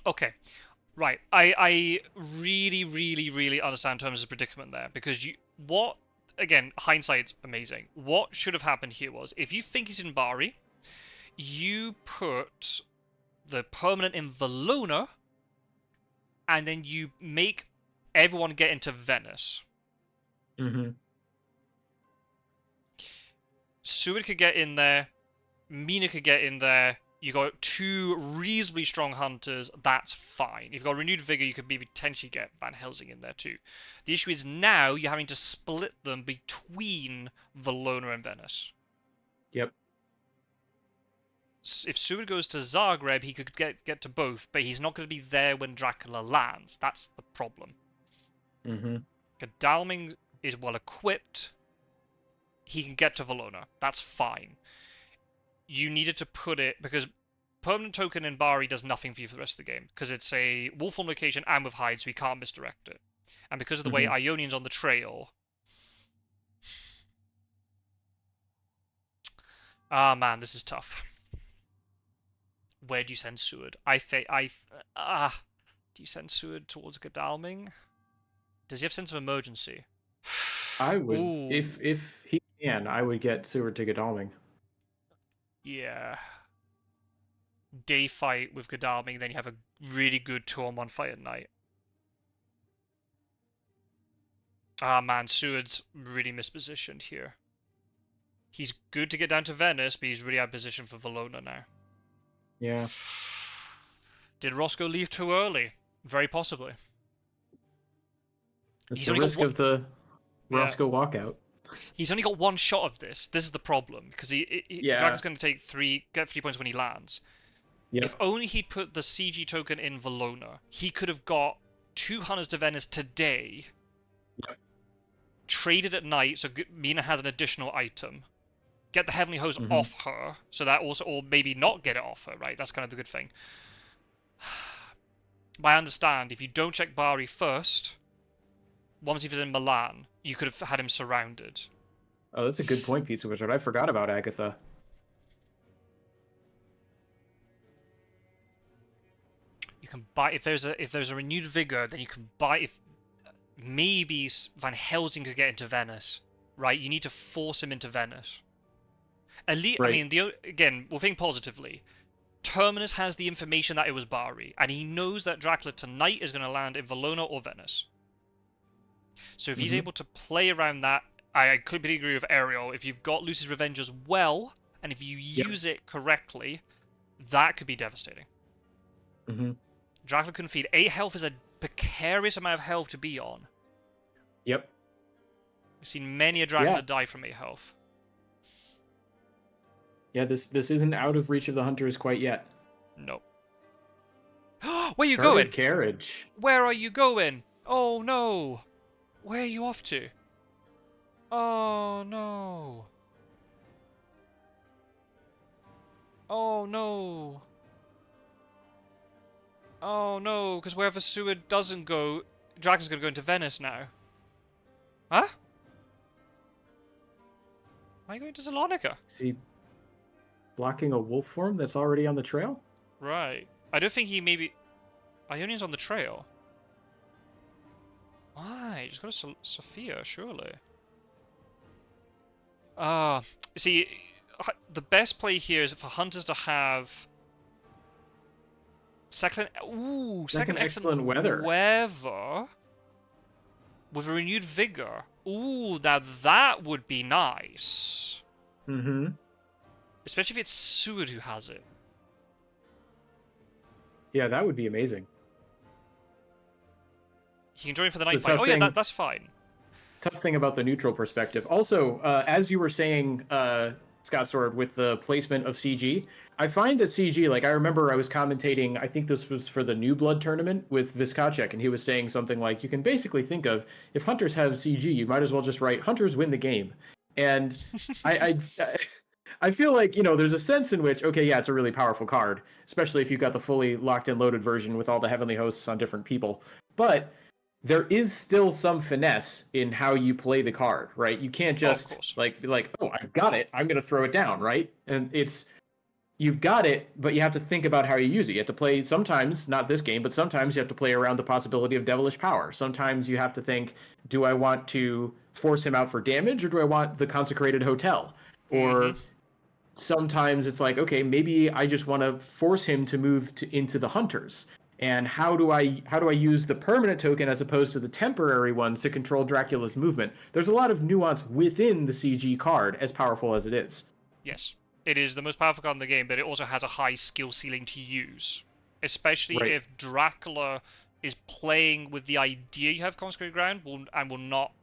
Okay. Right. I really, really, really understand Terminus' predicament there, because again, hindsight's amazing. What should have happened here was, if you think he's in Bari, you put the permanent in Valona, and then you make everyone get into Venice. Mm-hmm. Seward could get in there, Mina could get in there, you got two reasonably strong hunters, that's fine. If you've got renewed vigor, you could maybe potentially get Van Helsing in there too. The issue is now you're having to split them between Valona and Venice. Yep. If Seward goes to Zagreb, he could get to both, but he's not going to be there when Dracula lands. That's the problem. Mm-hmm. Godalming is well equipped. He can get to Valona. That's fine. You needed to put it, because permanent token in Bari does nothing for you for the rest of the game, because it's a wolf form location and with hide, so you can't misdirect it. And because of the way Ionian's on the trail... Ah, man, this is tough. Where do you send Seward? Do you send Seward towards Godalming? Does he have sense of emergency? I would, Ooh. if he can, I would get Seward to Godalming. Yeah. Day fight with Godalming, then you have a really good 2-on-1 fight at night. Ah, man, Seward's really mispositioned here. He's good to get down to Venice, but he's really out of position for Valona now. Yeah. Did Roscoe leave too early? Very possibly. It's the risk of the Roscoe walkout. He's only got one shot of this. This is the problem, because Dragon's going to get 3 points when he lands. Yep. If only he put the CG token in Valona, he could have got 2 hunters to Venice today. Yep. Traded at night, so Mina has an additional item. Get the Heavenly Host off her, so that also, or maybe not get it off her, right? That's kind of the good thing. But I understand, if you don't check Bari first, once he was in Milan, you could have had him surrounded. Oh, that's a good point, Pizza Wizard. I forgot about Agatha. You can buy, if there's a renewed vigor, then you can buy, if maybe Van Helsing could get into Venice, right? You need to force him into Venice. At least, right. I mean, again, we'll think positively. Terminus has the information that it was Bari, and he knows that Dracula tonight is going to land in Valona or Venice. So if he's able to play around that, I completely agree with Ariel. If you've got Lucy's Revenge as well, and if you use it correctly, that could be devastating. Dracula can feed. 8 health is a precarious amount of health to be on. Yep. I've seen many a Dracula die from 8 health. Yeah, this isn't out of reach of the hunters quite yet. No. Where are you going? Carriage. Where are you going? Oh no. Where are you off to? Oh no. Oh no. Oh no, because wherever Seward doesn't go, Dragon's going to go into Venice now. Huh? Why are you going to Salonika? Is he blocking a wolf form that's already on the trail? Right. I don't think he maybe... Ionian's on the trail. Why? Just go to Sophia, surely. See, the best play here is for hunters to have... Second excellent weather. With a renewed vigor. Ooh, now that would be nice. Especially if it's Seward who has it. Yeah, that would be amazing. He can join for the night fight. Oh yeah, that's fine. Tough thing about the neutral perspective. Also, as you were saying, Scott Sword, with the placement of CG, I find that CG, like I remember I was commentating, I think this was for the New Blood tournament with Viskacek, and he was saying something like, you can basically think of, if hunters have CG, you might as well just write, hunters win the game. And I feel like, you know, there's a sense in which, okay, yeah, it's a really powerful card, especially if you've got the fully locked and loaded version with all the heavenly hosts on different people. But there is still some finesse in how you play the card, right? You can't Oh, of just course. like be like, oh, I've got it, I'm gonna throw it down, right? And it's you've got it, but you have to think about how you use it. You have to play sometimes, not this game, but sometimes you have to play around the possibility of devilish power. Sometimes you have to think, do I want to force him out for damage or do I want the consecrated hotel? Or sometimes it's like, okay, maybe I just want to force him to move into the hunters. And how do I use the permanent token as opposed to the temporary ones to control Dracula's movement? There's a lot of nuance within the CG card, as powerful as it is. Yes. It is the most powerful card in the game, but it also has a high skill ceiling to use. Especially Right. if Dracula is playing with the idea you have Consecrated Ground and will not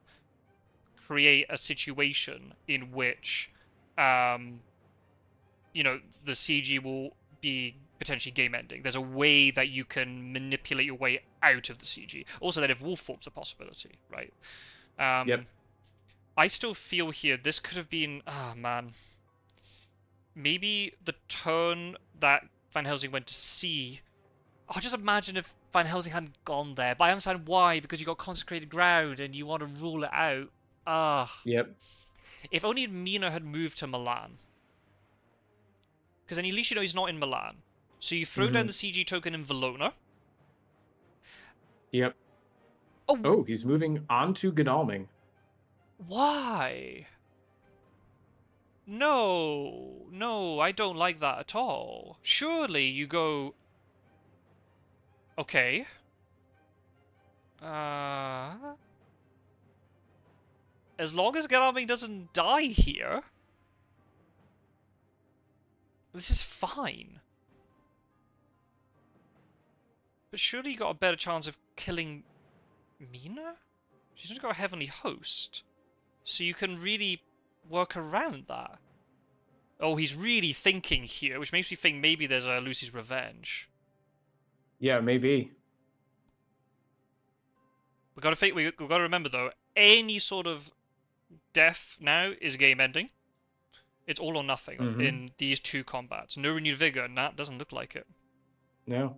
create a situation in which, you know, the CG will be potentially game-ending. There's a way that you can manipulate your way out of the CG. Also, that if Wolf Form's a possibility, right? Yep. I still feel here this could have been... Ah, man. Maybe the turn that Van Helsing went to C... Oh, just imagine if Van Helsing hadn't gone there. But I understand why, because you got Consecrated Ground and you want to rule it out. Ah. Yep. If only Mina had moved to Milan. Because then at least you know he's not in Milan. So you throw down the CG token in Valona. Yep. Oh, he's moving on to Godalming. Why? No, I don't like that at all. Surely you go... Okay. As long as Godalming doesn't die here... This is fine. But surely you got a better chance of killing Mina? She's only got a Heavenly Host. So you can really work around that. Oh, he's really thinking here, which makes me think maybe there's a Lucy's Revenge. Yeah, maybe. We've got to remember though, any sort of death now is game ending. It's all or nothing in these two combats. No renewed vigor, nah, doesn't look like it. No.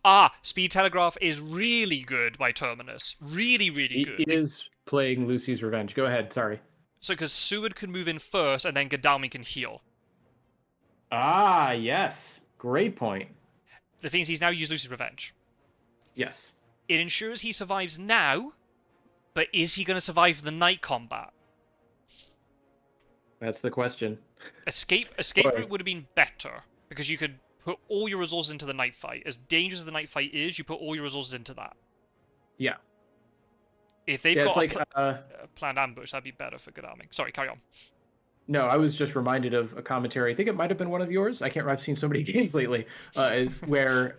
Ah, Speed Telegraph is really good by Terminus. Really, really good. It is playing Lucy's Revenge. Go ahead, sorry. So, because Seward can move in first, and then Godalming can heal. Ah, yes. Great point. The thing is, he's now used Lucy's Revenge. Yes. It ensures he survives now, but is he going to survive the night combat? That's the question. Escape route would have been better, because you could put all your resources into the night fight. As dangerous as the night fight is, you put all your resources into that. Yeah. If they've got a planned ambush, that'd be better for Godalming. Sorry, carry on. No, I was just reminded of a commentary. I think it might have been one of yours. I can't remember. I've seen so many games lately where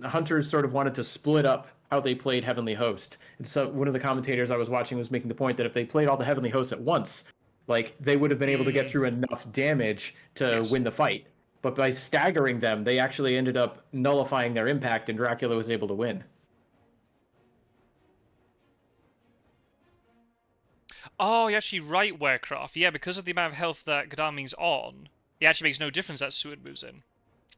hunters sort of wanted to split up how they played Heavenly Host. And so one of the commentators I was watching was making the point that if they played all the Heavenly Hosts at once, like they would have been able to get through enough damage to win the fight. But by staggering them, they actually ended up nullifying their impact, and Dracula was able to win. Oh, you're actually right, Werecraft. Yeah, because of the amount of health that Godalming's on, it actually makes no difference that Seward moves in.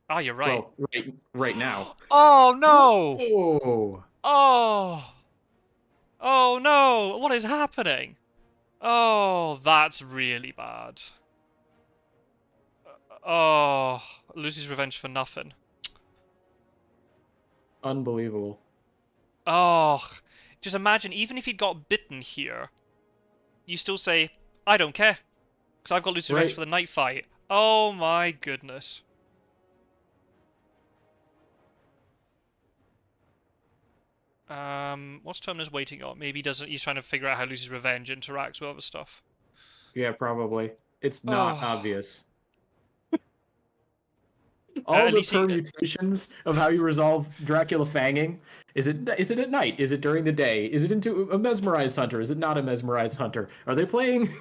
Ah, you're right. Well, right now. Oh, no! Oh! Oh! Oh, no! What is happening? Oh, that's really bad. Oh, Lucy's Revenge for nothing. Unbelievable. Oh, just imagine, even if he'd got bitten here, you still say, I don't care, because I've got Lucy's Revenge for the night fight. Oh my goodness. What's Terminus waiting on? Maybe he's trying to figure out how Lucy's Revenge interacts with other stuff. Yeah, probably. It's not obvious. All the permutations of how you resolve Dracula fanging. Is it at night? Is it during the day? Is it into a mesmerized hunter? Is it not a mesmerized hunter? Are they playing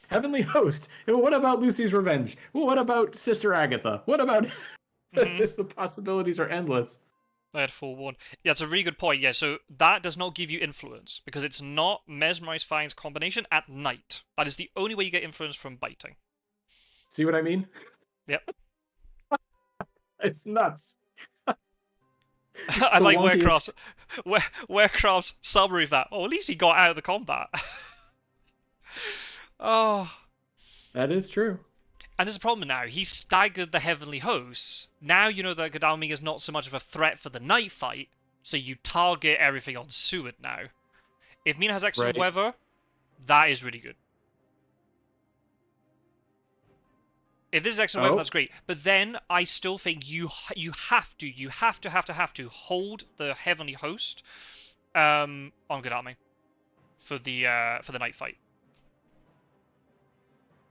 Heavenly Host? What about Lucy's Revenge? What about Sister Agatha? What about... The possibilities are endless. I had forewarned. Yeah, it's a really good point. Yeah, so that does not give you influence, because it's not Mesmerized Fangs combination at night. That is the only way you get influence from biting. See what I mean? Yep. It's nuts. I the like wonkiest. Warecraft's summary of that. Oh, at least he got out of the combat. Oh. That is true. And there's a problem now. He staggered the heavenly hosts. Now you know that Godalming is not so much of a threat for the night fight, so you target everything on Seward now. If Mina has excellent Right. weather, that is really good. If this is excellent weather, that's great. But then I still think you have to hold the heavenly host on Godalming for the night fight.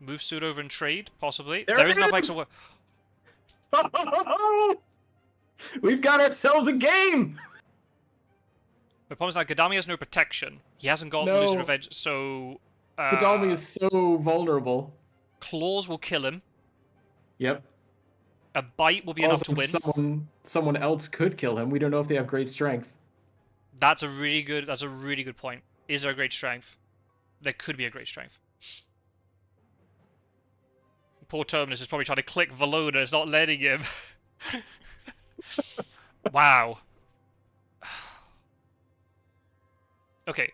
Move Seward over and trade, possibly. There is it enough is! excellent. We've got ourselves a game. The problem is that Godalming has no protection. He hasn't got No. Lucid Revenge, so... Godalming is so vulnerable. Claws will kill him. Yep. A bite will be enough to win. Someone else could kill him. We don't know if they have great strength. That's a really good point. Is there a great strength? There could be a great strength. Poor Terminus is probably trying to click Valona. It's not letting him. Wow. Okay.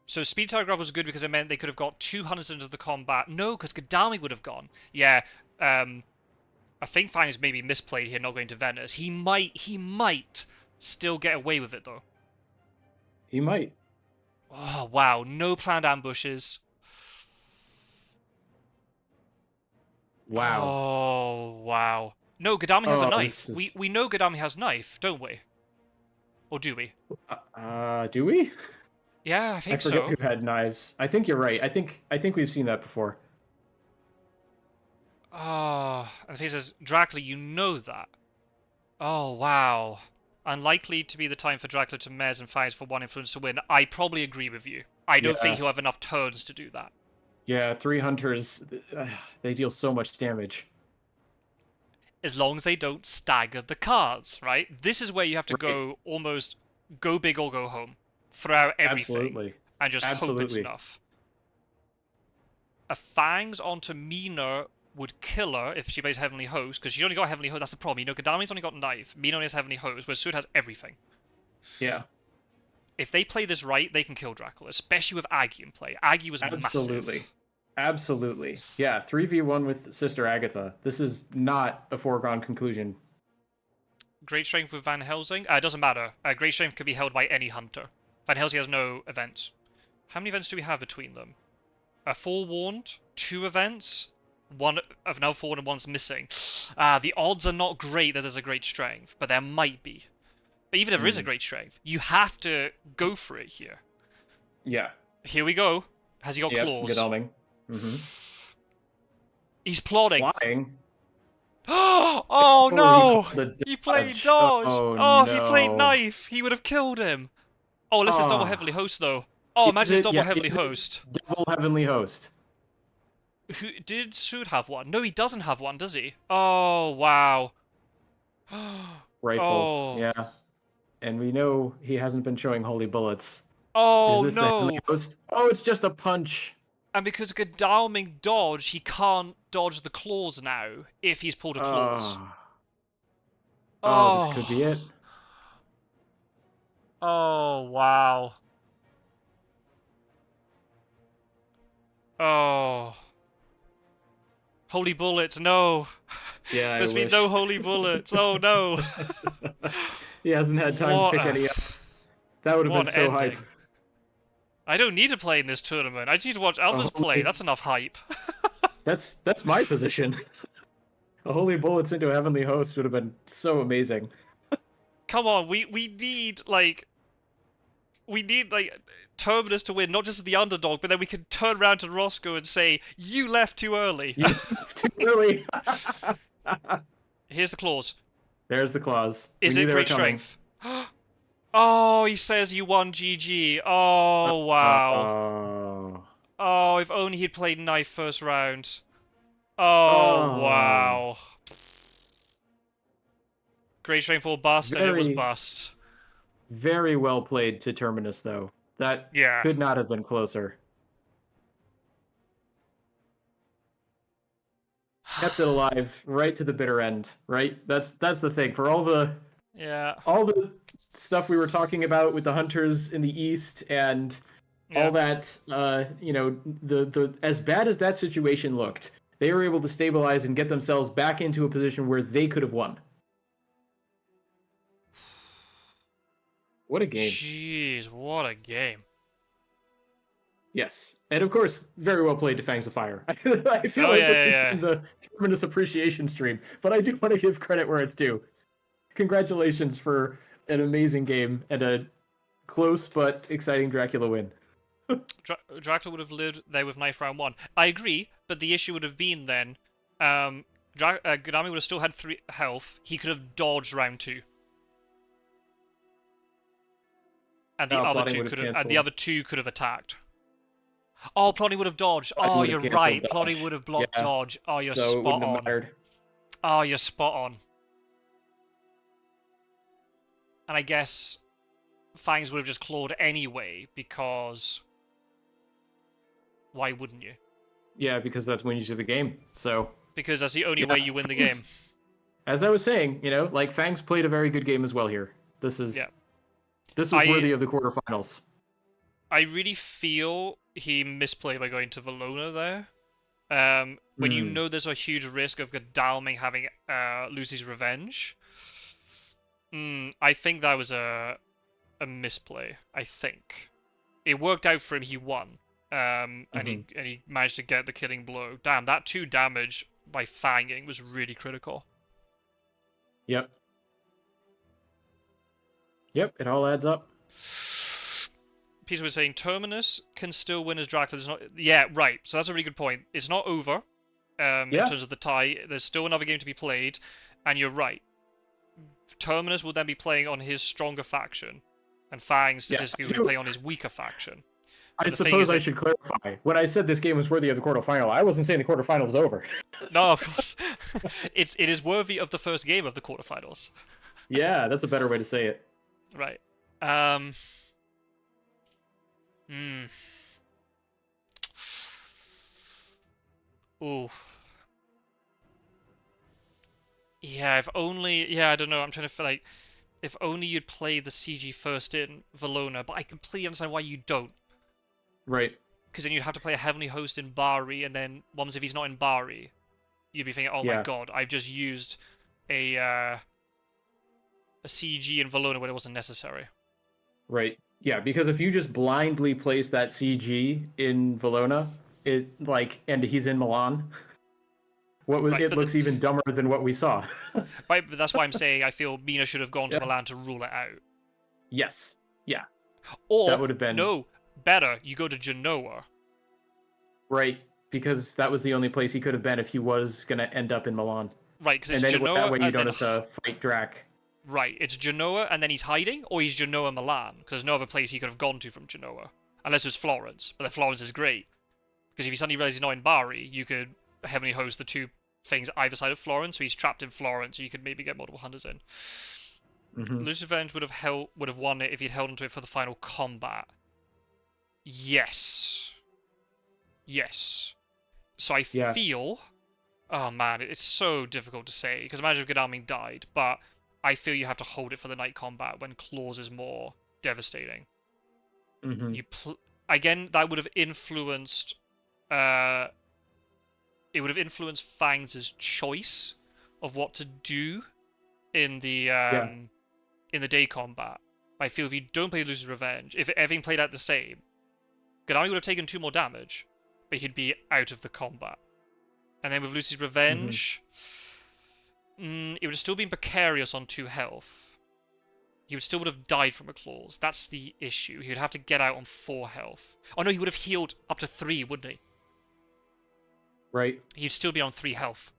So Speed Telegraph was good because it meant they could have got 200 into the combat. No, because Godalming would have gone. Yeah. I think Fangs maybe misplayed here, not going to Venice. He might still get away with it, though. He might. Oh, wow. No planned ambushes. Wow. Oh, wow. No, Godalming has a knife. Is... We know Godalming has knife, don't we? Or do we? Do we? Yeah, I think so. I forget who had knives. I think you're right. I think we've seen that before. Oh, and the thing is, Dracula, you know that. Oh, wow. Unlikely to be the time for Dracula to mez and Fangs for one influence to win. I probably agree with you. I don't think he'll have enough turns to do that. Yeah, 3 hunters, they deal so much damage. As long as they don't stagger the cards, right? This is where you have to go almost go big or go home. Throw out everything. Absolutely. And just hope it's enough. A Fangs onto Mina would kill her if she plays Heavenly Host, because she's only got Heavenly Host. That's the problem. You know, Godalming's only got Knife. Mina only has Heavenly Host, whereas Seward has everything. Yeah. If they play this right, they can kill Dracula, especially with Aggie in play. Aggie was massive. Absolutely. Yeah, 3v1 with Sister Agatha. This is not a foregone conclusion. Great Strength with Van Helsing? It doesn't matter. Great Strength could be held by any hunter. Van Helsing has no events. How many events do we have between them? Forewarned, 2 events, one of now forewarned and one's missing. The odds are not great that there's a Great Strength, but there might be. But even if there is a Great Strength, you have to go for it here. Yeah. Here we go. Has he got claws? Godalming. Mm-hmm. He's plotting. Flying. Oh no! He played dodge! Oh, no. If he played knife, he would have killed him. Oh, unless it's double Heavenly Host, though. Oh, imagine it's double Heavenly Host. Double Heavenly Host. Did Seward have one? No, he doesn't have one, does he? Oh, wow. Rifle. Oh. Yeah. And we know he hasn't been showing holy bullets. Oh, Is this no. the Heavenly Host? Oh, it's just a punch. And because Godalming dodge, he can't dodge the claws now if he's pulled a claws. This could be it. Oh, wow. Oh. Holy bullets, no. Yeah, There's been no holy bullets. Oh, no. He hasn't had time to pick any up. That would have been so hype. I don't need to play in this tournament. I just need to watch Alphas play. That's enough hype. That's my position. A holy bullets into a heavenly host would have been so amazing. Come on, we need Terminus to win, not just the underdog, but then we can turn around to Roscoe and say, "You left too early." You left too early. Here's the claws. There's the claws. Is it Great Strength? Oh, he says you won GG. Oh, wow. Oh, if only he'd played Knife first round. Oh, wow. Great Strength will bust, and it was bust. Very well played to Terminus, though. That could not have been closer. Kept it alive right to the bitter end, right? That's the thing. For all the Yeah. all the stuff we were talking about with the hunters in the east and all that, the as bad as that situation looked, they were able to stabilize and get themselves back into a position where they could have won. What a game. Jeez, what a game. Yes. And of course, very well played to Fangs of Fire. I feel like this has been the Terminus appreciation stream, but I do want to give credit where it's due. Congratulations for an amazing game and a close but exciting Dracula win. Dracula would have lived there with knife round 1. I agree, but the issue would have been then, Ganami would have still had 3 health. He could have dodged round 2. And the other two could have attacked. Oh, Plotty would have dodged. Oh, you're right. Plotty would have blocked dodge. Oh, you're spot on. Oh, you're spot on. And I guess Fangs would have just clawed anyway, because why wouldn't you? Yeah, because that's when you do the game. So because that's the only way you win the game. As I was saying, like Fangs played a very good game as well here. This was worthy of the quarterfinals. I really feel he misplayed by going to Valona there. When you know there's a huge risk of Godalming having Lucy's Revenge. I think that was a misplay. I think it worked out for him. He won, and he managed to get the killing blow. Damn, that 2 damage by fanging was really critical. Yep, it all adds up. Peter was saying Terminus can still win as Dracula. Not... Yeah, right. So that's a really good point. It's not over in terms of the tie. There's still another game to be played, and you're right. Terminus will then be playing on his stronger faction, and Fangs statistically will be playing on his weaker faction. I suppose I should clarify. When I said this game was worthy of the quarterfinal, I wasn't saying the quarterfinal was over. No, of course. It is worthy of the first game of the quarterfinals. Yeah, that's a better way to say it. Right. Oof. Yeah, if only... Yeah, I don't know. I'm trying to feel like... If only you'd play the CG first in Valona, but I completely understand why you don't. Right. Because then you'd have to play a Heavenly Host in Bari, and then once if he's not in Bari, you'd be thinking, oh my god, I've just used a CG in Valona when it wasn't necessary. Right. Yeah, because if you just blindly place that CG in Valona, and he's in Milan... It looks even dumber than what we saw. Right, but that's why I'm saying I feel Mina should have gone to Milan to rule it out. Yes. Yeah. Or, that would have been... No, better, you go to Genoa. Right, because that was the only place he could have been if he was going to end up in Milan. Right, because it's Genoa... that way you don't have to fight Drac. Right, it's Genoa, and then he's hiding, or he's Genoa Milan, because there's no other place he could have gone to from Genoa. Unless it was Florence, but then Florence is great. Because if you suddenly realize he's not in Bari, you could heavily host the 2 things either side of Florence, so he's trapped in Florence, so you could maybe get multiple hunters in. Lucius Revenge would have won it if he'd held onto it for the final combat. Yes. So I feel... Oh man, it's so difficult to say, because imagine if Godalming died, but I feel you have to hold it for the night combat when Claws is more devastating. Again, that would have influenced... It would have influenced Fangs' choice of what to do in the day combat. I feel if you don't play Lucy's Revenge, if everything played out the same, Godalming would have taken 2 more damage, but he'd be out of the combat. And then with Lucy's Revenge, it would have still been precarious on 2 health. He would have died from a claws. That's the issue. He would have to get out on 4 health. Oh no, he would have healed up to 3, wouldn't he? Right. He'd still be on 3 health.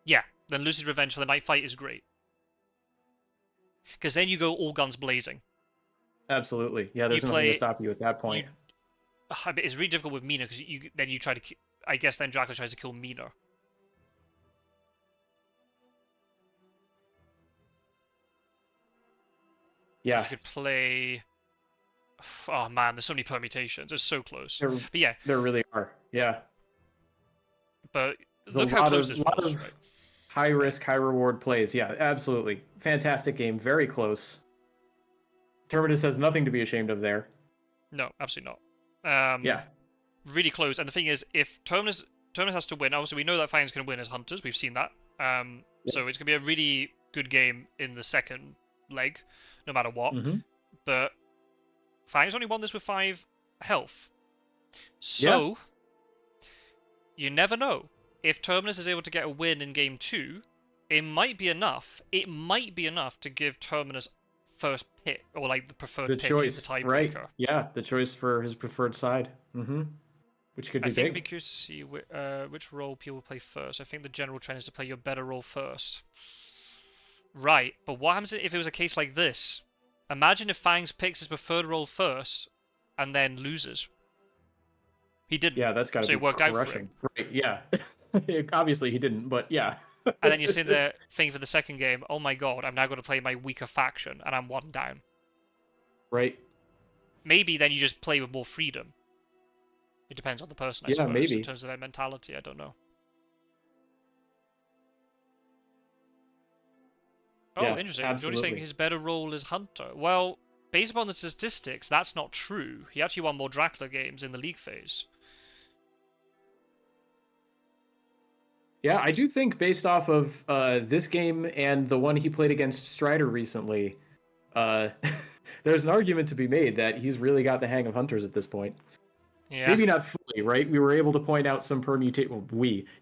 Yeah, then Lucy's Revenge for the night fight is great. Because then you go all guns blazing. Absolutely. Yeah, there's nothing to stop you at that point. It's really difficult with Mina, because then you try to... I guess then Dracula tries to kill Mina. Yeah. You could play... Oh man, there's so many permutations. It's so close. But yeah. There really are. Yeah. But look how close this was, right? High risk, high reward plays. Yeah, absolutely. Fantastic game. Very close. Terminus has nothing to be ashamed of there. No, absolutely not. Yeah. Really close. And the thing is, if Terminus has to win, obviously we know that Fangs can win as hunters. We've seen that. So it's gonna be a really good game in the second leg, no matter what. But Fangs only won this with 5 health. So you never know. If Terminus is able to get a win in game 2, it might be enough. It might be enough to give Terminus first pick, or like the preferred pick, choice, the tiebreaker. Right? Yeah, the choice for his preferred side. Which could be I think big. it'd be curious to see which role people play first. I think the general trend is to play your better role first. Right, but what happens if it was a case like this? Imagine if Fangs picks his preferred role first, and then loses. He didn't. Yeah, that's got to be it worked out for him. Right, yeah. Obviously he didn't, but yeah. And then you sit there thinking for the second game, oh my god, I'm now going to play my weaker faction, and I'm 1 down. Right. Maybe then you just play with more freedom. It depends on the person, I suppose, maybe. in terms of their mentality. I don't know. Oh, Yeah, interesting. absolutely. Jody's saying his better role is Hunter. Well, based upon the statistics, that's not true. He actually won more Dracula games in the League phase. Yeah, I do think based off of this game and the one he played against Strider recently, there's an argument to be made that he's really got the hang of hunters at this point. Yeah. Maybe not fully, right? We were able to point out some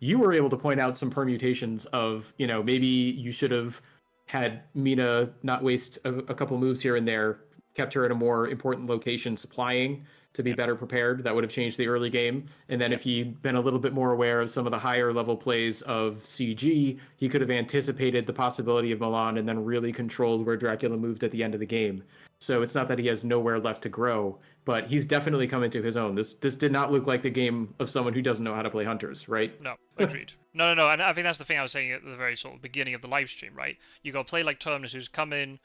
you were able to point out some permutations of, maybe you should have had Mina not waste a couple moves here and there, kept her at a more important location supplying to be better prepared. That would have changed the early game. And then if he'd been a little bit more aware of some of the higher level plays of CG, he could have anticipated the possibility of Milan and then really controlled where Dracula moved at the end of the game. So it's not that he has nowhere left to grow, but he's definitely come into his own. This did not look like the game of someone who doesn't know how to play hunters, right? No, agreed. No. And I think that's the thing I was saying at the very sort of beginning of the live stream, right? You got to play like Terminus, who's come in,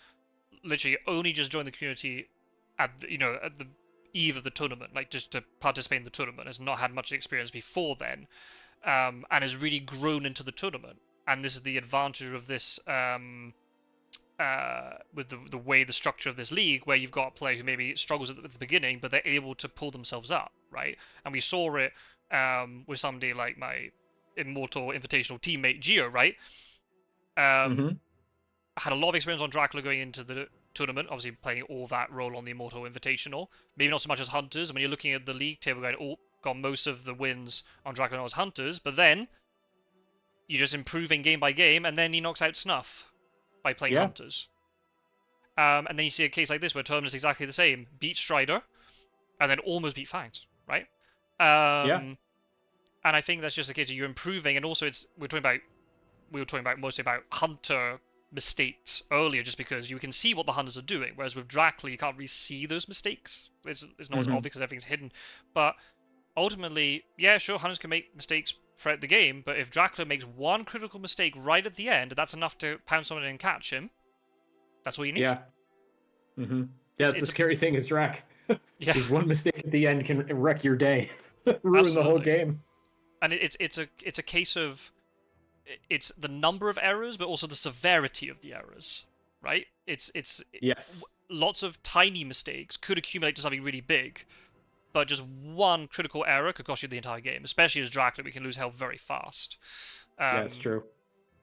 literally only just joined the community at the eve of the tournament, like just to participate in the tournament, has not had much experience before then, and has really grown into the tournament. And this is the advantage of this, with the way the structure of this league, where you've got a player who maybe struggles at the beginning, but they're able to pull themselves up, right? And we saw it with somebody like my Immortal Invitational teammate Gio, right? Had a lot of experience on Dracula going into the tournament, obviously playing all that role on the Immortal Invitational. Maybe not so much as hunters. And when you're looking at the league table going, oh, got most of the wins on Dracula as hunters, but then you're just improving game by game, and then he knocks out Snuff by playing hunters. And then you see a case like this where Terminus is exactly the same. Beat Strider, and then almost beat Fangs, right? And I think that's just a case of you're improving, and also we were talking about mostly about hunter mistakes earlier, just because you can see what the hunters are doing, whereas with Dracula you can't really see those mistakes. It's not as obvious because everything's hidden. But ultimately, yeah, sure, hunters can make mistakes throughout the game, but if Dracula makes one critical mistake right at the end, that's enough to pound someone and catch him. That's all you need. Yeah. Yeah, it's the scary thing is Drac. Just one mistake at the end can wreck your day, ruin the whole game. And it's a case of it's the number of errors, but also the severity of the errors, right? It's lots of tiny mistakes could accumulate to something really big, but just one critical error could cost you the entire game. Especially as Dracula, we can lose health very fast. That's true.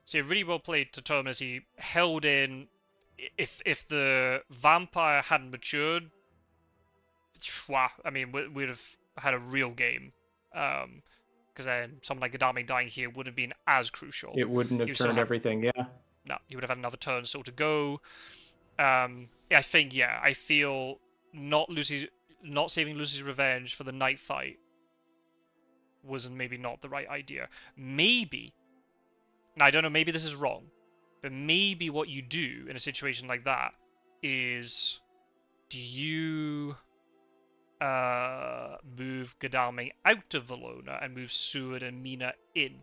So really well played to Terminus. He held in. If the vampire hadn't matured, wow, I mean, we'd have had a real game. Because then someone like Gadami dying here wouldn't have been as crucial. It wouldn't have turned everything, No, he would have had another turn still to go. I feel not saving Lucy's revenge for the night fight was maybe not the right idea. Maybe, now I don't know, maybe this is wrong, but maybe what you do in a situation like that is, do you move Gadami out of Valona and move Seward and Mina in?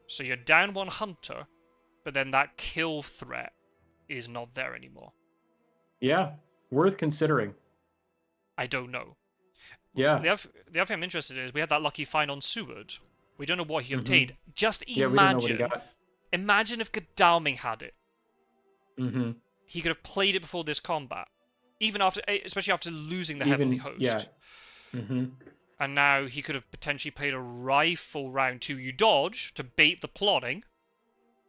So you're down one hunter, but then that kill threat is not there anymore. Yeah, worth considering. I don't know. Yeah. The other thing I'm interested in is we had that lucky find on Seward. We don't know what he obtained. Just we don't know what he got. imagine if Godalming had it. Mm-hmm. He could have played it before this combat, even after, especially after losing the Heavenly Host. Yeah. Mm-hmm. And now he could have potentially played a rifle round 2. You dodge to bait the plotting,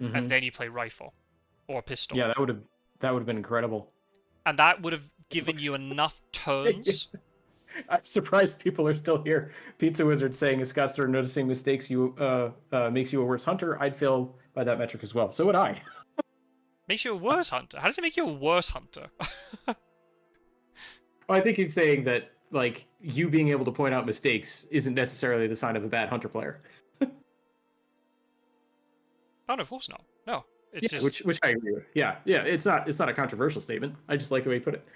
Mm-hmm. and then you play rifle or a pistol. Yeah, that would have been incredible. And that would have given you enough turns. I'm surprised people are still here. Pizza Wizard saying if Scott started noticing mistakes makes you a worse hunter, I'd fail by that metric as well. So would I. Makes you a worse hunter? How does it make you a worse hunter? Well, I think he's saying that like you being able to point out mistakes isn't necessarily the sign of a bad hunter player. Oh no, of course not. No. It's just... which I agree with. Yeah. It's not a controversial statement. I just like the way he put it.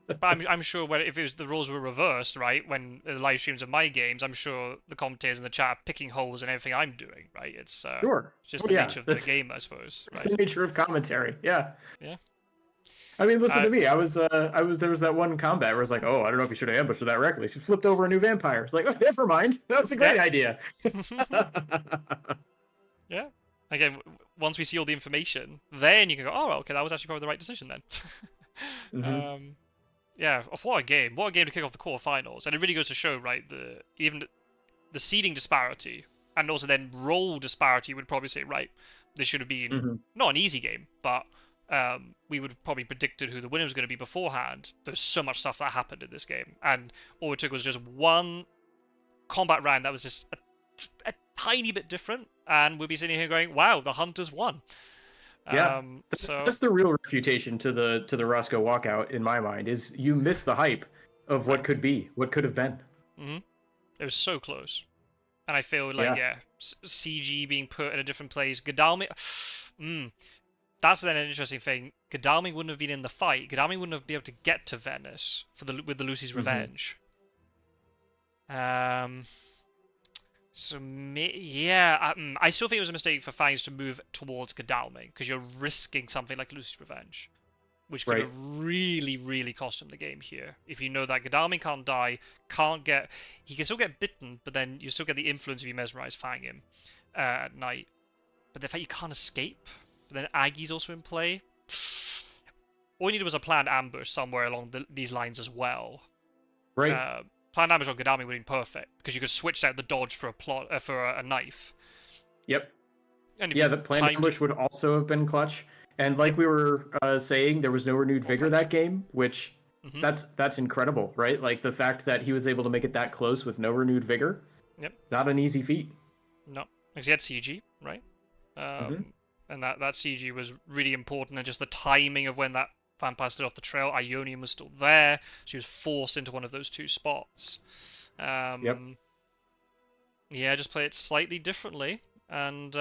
But I'm sure if it was the roles were reversed, right, when the live streams of my games, I'm sure the commentators in the chat are picking holes in everything I'm doing, right? It's sure. Just the nature of the game, I suppose. Right? It's the nature of commentary. Yeah. Yeah. I mean, listen to me. There was that one combat where I was like, oh, I don't know if you should have ambushed that reckless. He flipped over a new vampire. It's like, oh, never mind. That was a great idea. Yeah. Again, once we see all the information, then you can go, oh, okay, that was actually probably the right decision then. Mm-hmm. Yeah, what a game. What a game to kick off the quarterfinals. And it really goes to show, right, even the seeding disparity, and also then role disparity would probably say, right, this should have been not an easy game, but we would have probably predicted who the winner was going to be beforehand. There's so much stuff that happened in this game. And all it took was just one combat round that was just a tiny bit different, and we'll be sitting here going, wow, the Hunters won. Yeah, that's the real refutation to the Roscoe walkout in my mind, is you miss the hype of what could be, what could have been. Mm-hmm. It was so close. And I feel like, CG being put in a different place, Godalming... That's then an interesting thing. Godalming wouldn't have been in the fight. Godalming wouldn't have been able to get to Venice with the Lucy's Revenge. So, I still think it was a mistake for Fangs to move towards Godalming, because you're risking something like Lucy's Revenge, which could have really, really cost him the game here. If you know that Godalming can't die, he can still get bitten, but then you still get the influence if you mesmerize Fang him at night. But the fact you can't escape, but then Aggie's also in play. All you needed was a planned ambush somewhere along these lines as well. Right. Planned ambush on Godalming would have been perfect, because you could switch out the dodge for a knife. Yep. And the planned ambush would also have been clutch. And like we were saying, there was no renewed vigor that game, which that's incredible, right? Like the fact that he was able to make it that close with no renewed vigor. Yep. Not an easy feat. No, because he had CG, right? And that CG was really important, and just the timing of when that vampire stood off the trail. Ionian was still there. She was forced into one of those two spots. Yeah, just play it slightly differently. And,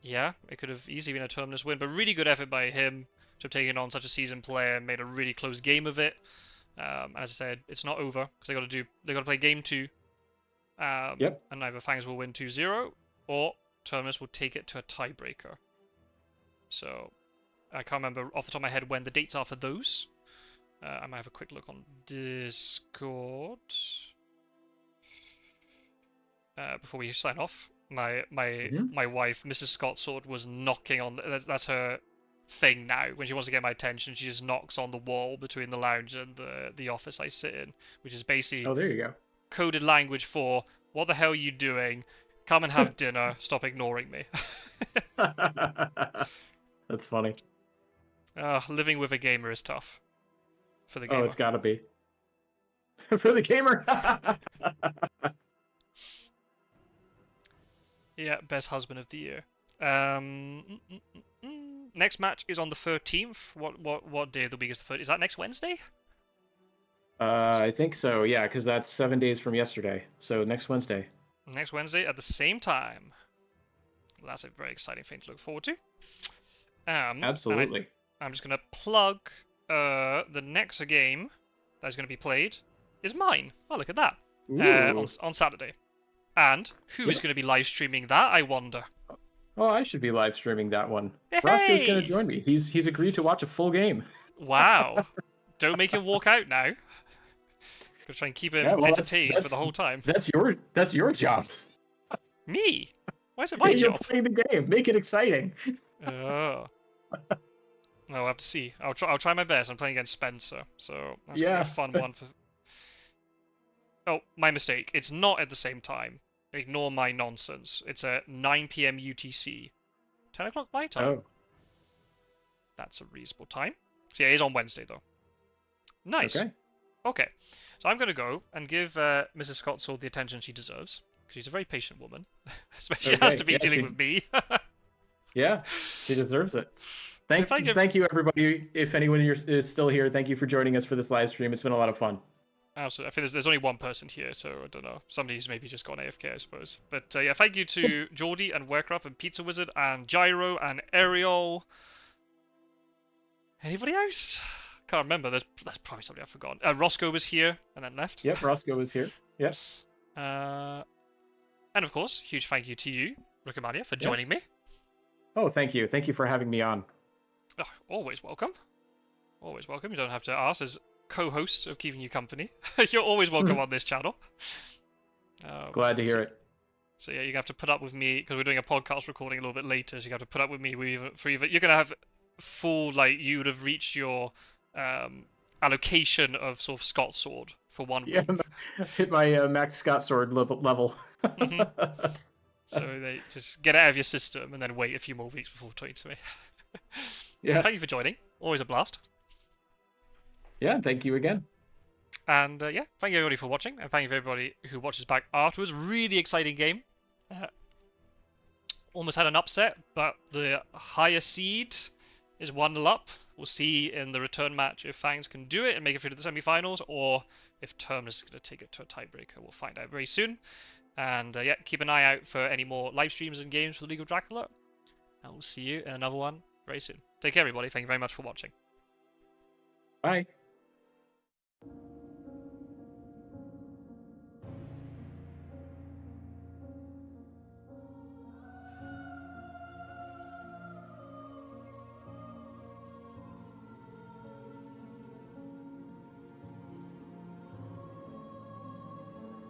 yeah, it could have easily been a Terminus win, but really good effort by him to have taken on such a seasoned player and made a really close game of it. As I said, it's not over, because they got to play game 2. And either Fangs will win 2-0, or Terminus will take it to a tiebreaker. So, I can't remember off the top of my head when the dates are for those. I might have a quick look on Discord. Before we sign off, my wife, Mrs. Scott Sword, was knocking on... That's her thing now. When she wants to get my attention, she just knocks on the wall between the lounge and the office I sit in, which is basically... Oh, there you go. Coded language for, what the hell are you doing? Come and have dinner. Stop ignoring me. That's funny. Living with a gamer is tough. For the gamer. Oh, it's gotta be. For the gamer. Yeah, best husband of the year. Next match is on the 13th. What day of the week is the 13th? Is that next Wednesday? I think so, yeah, because that's 7 days from yesterday. So next Wednesday. Next Wednesday at the same time. That's a very exciting thing to look forward to. Absolutely. I'm just going to plug the next game that is going to be played is mine. Oh, look at that. On Saturday. And who is going to be live streaming that, I wonder? Oh, I should be live streaming that one. Hey! Roscoe's going to join me. He's agreed to watch a full game. Wow. Don't make him walk out now. Gotta try and keep him entertained for the whole time. That's your job. Me? Why is it my You're job? playing the game. Make it exciting. Oh. I'll have to see. I'll try my best. I'm playing against Spencer, so that's gonna be a fun one for. Oh, my mistake. It's not at the same time. Ignore my nonsense. It's at 9 p.m. UTC. 10 o'clock my time. Oh. That's a reasonable time. So yeah, it is on Wednesday though. Nice. Okay. So I'm gonna go and give Mrs. Scottsall the attention she deserves. Because she's a very patient woman. Especially has to be dealing with me. Yeah, she deserves it. Thank you, everybody. If anyone is still here, thank you for joining us for this live stream. It's been a lot of fun. Absolutely. I think there's only one person here, so I don't know. Somebody who's maybe just gone AFK, I suppose. But yeah, thank you to Geordie and Warcraft and Pizza Wizard and Gyro and Ariel. Anybody else? Can't remember. There's probably somebody I've forgotten. Roscoe was here and then left. Yep, Roscoe was here. Yes. And of course, huge thank you to you, Arukimania, for joining me. Oh, thank you. Thank you for having me on. Oh, always welcome. Always welcome. You don't have to ask as co-host of keeping you company. You're always welcome on this channel. Glad to hear it. So yeah, you're gonna have to put up with me because we're doing a podcast recording a little bit later. So you have to put up with me for even. You're gonna have full you would have reached your allocation of sort of Scott sword for 1 week. Yeah, hit my max Scott sword level. So they just get it out of your system and then wait a few more weeks before talking to me. Yeah. Thank you for joining. Always a blast. Yeah, thank you again. And yeah, thank you everybody for watching, and thank you for everybody who watches back afterwards. Really exciting game. Almost had an upset, but the higher seed is 1-0 up. We'll see in the return match if Fangs can do it and make it through to the semi-finals, or if Terminus is going to take it to a tiebreaker. We'll find out very soon. And yeah, keep an eye out for any more live streams and games for the League of Dracula. And we'll see you in another one very soon. Take care, everybody. Thank you very much for watching. Bye.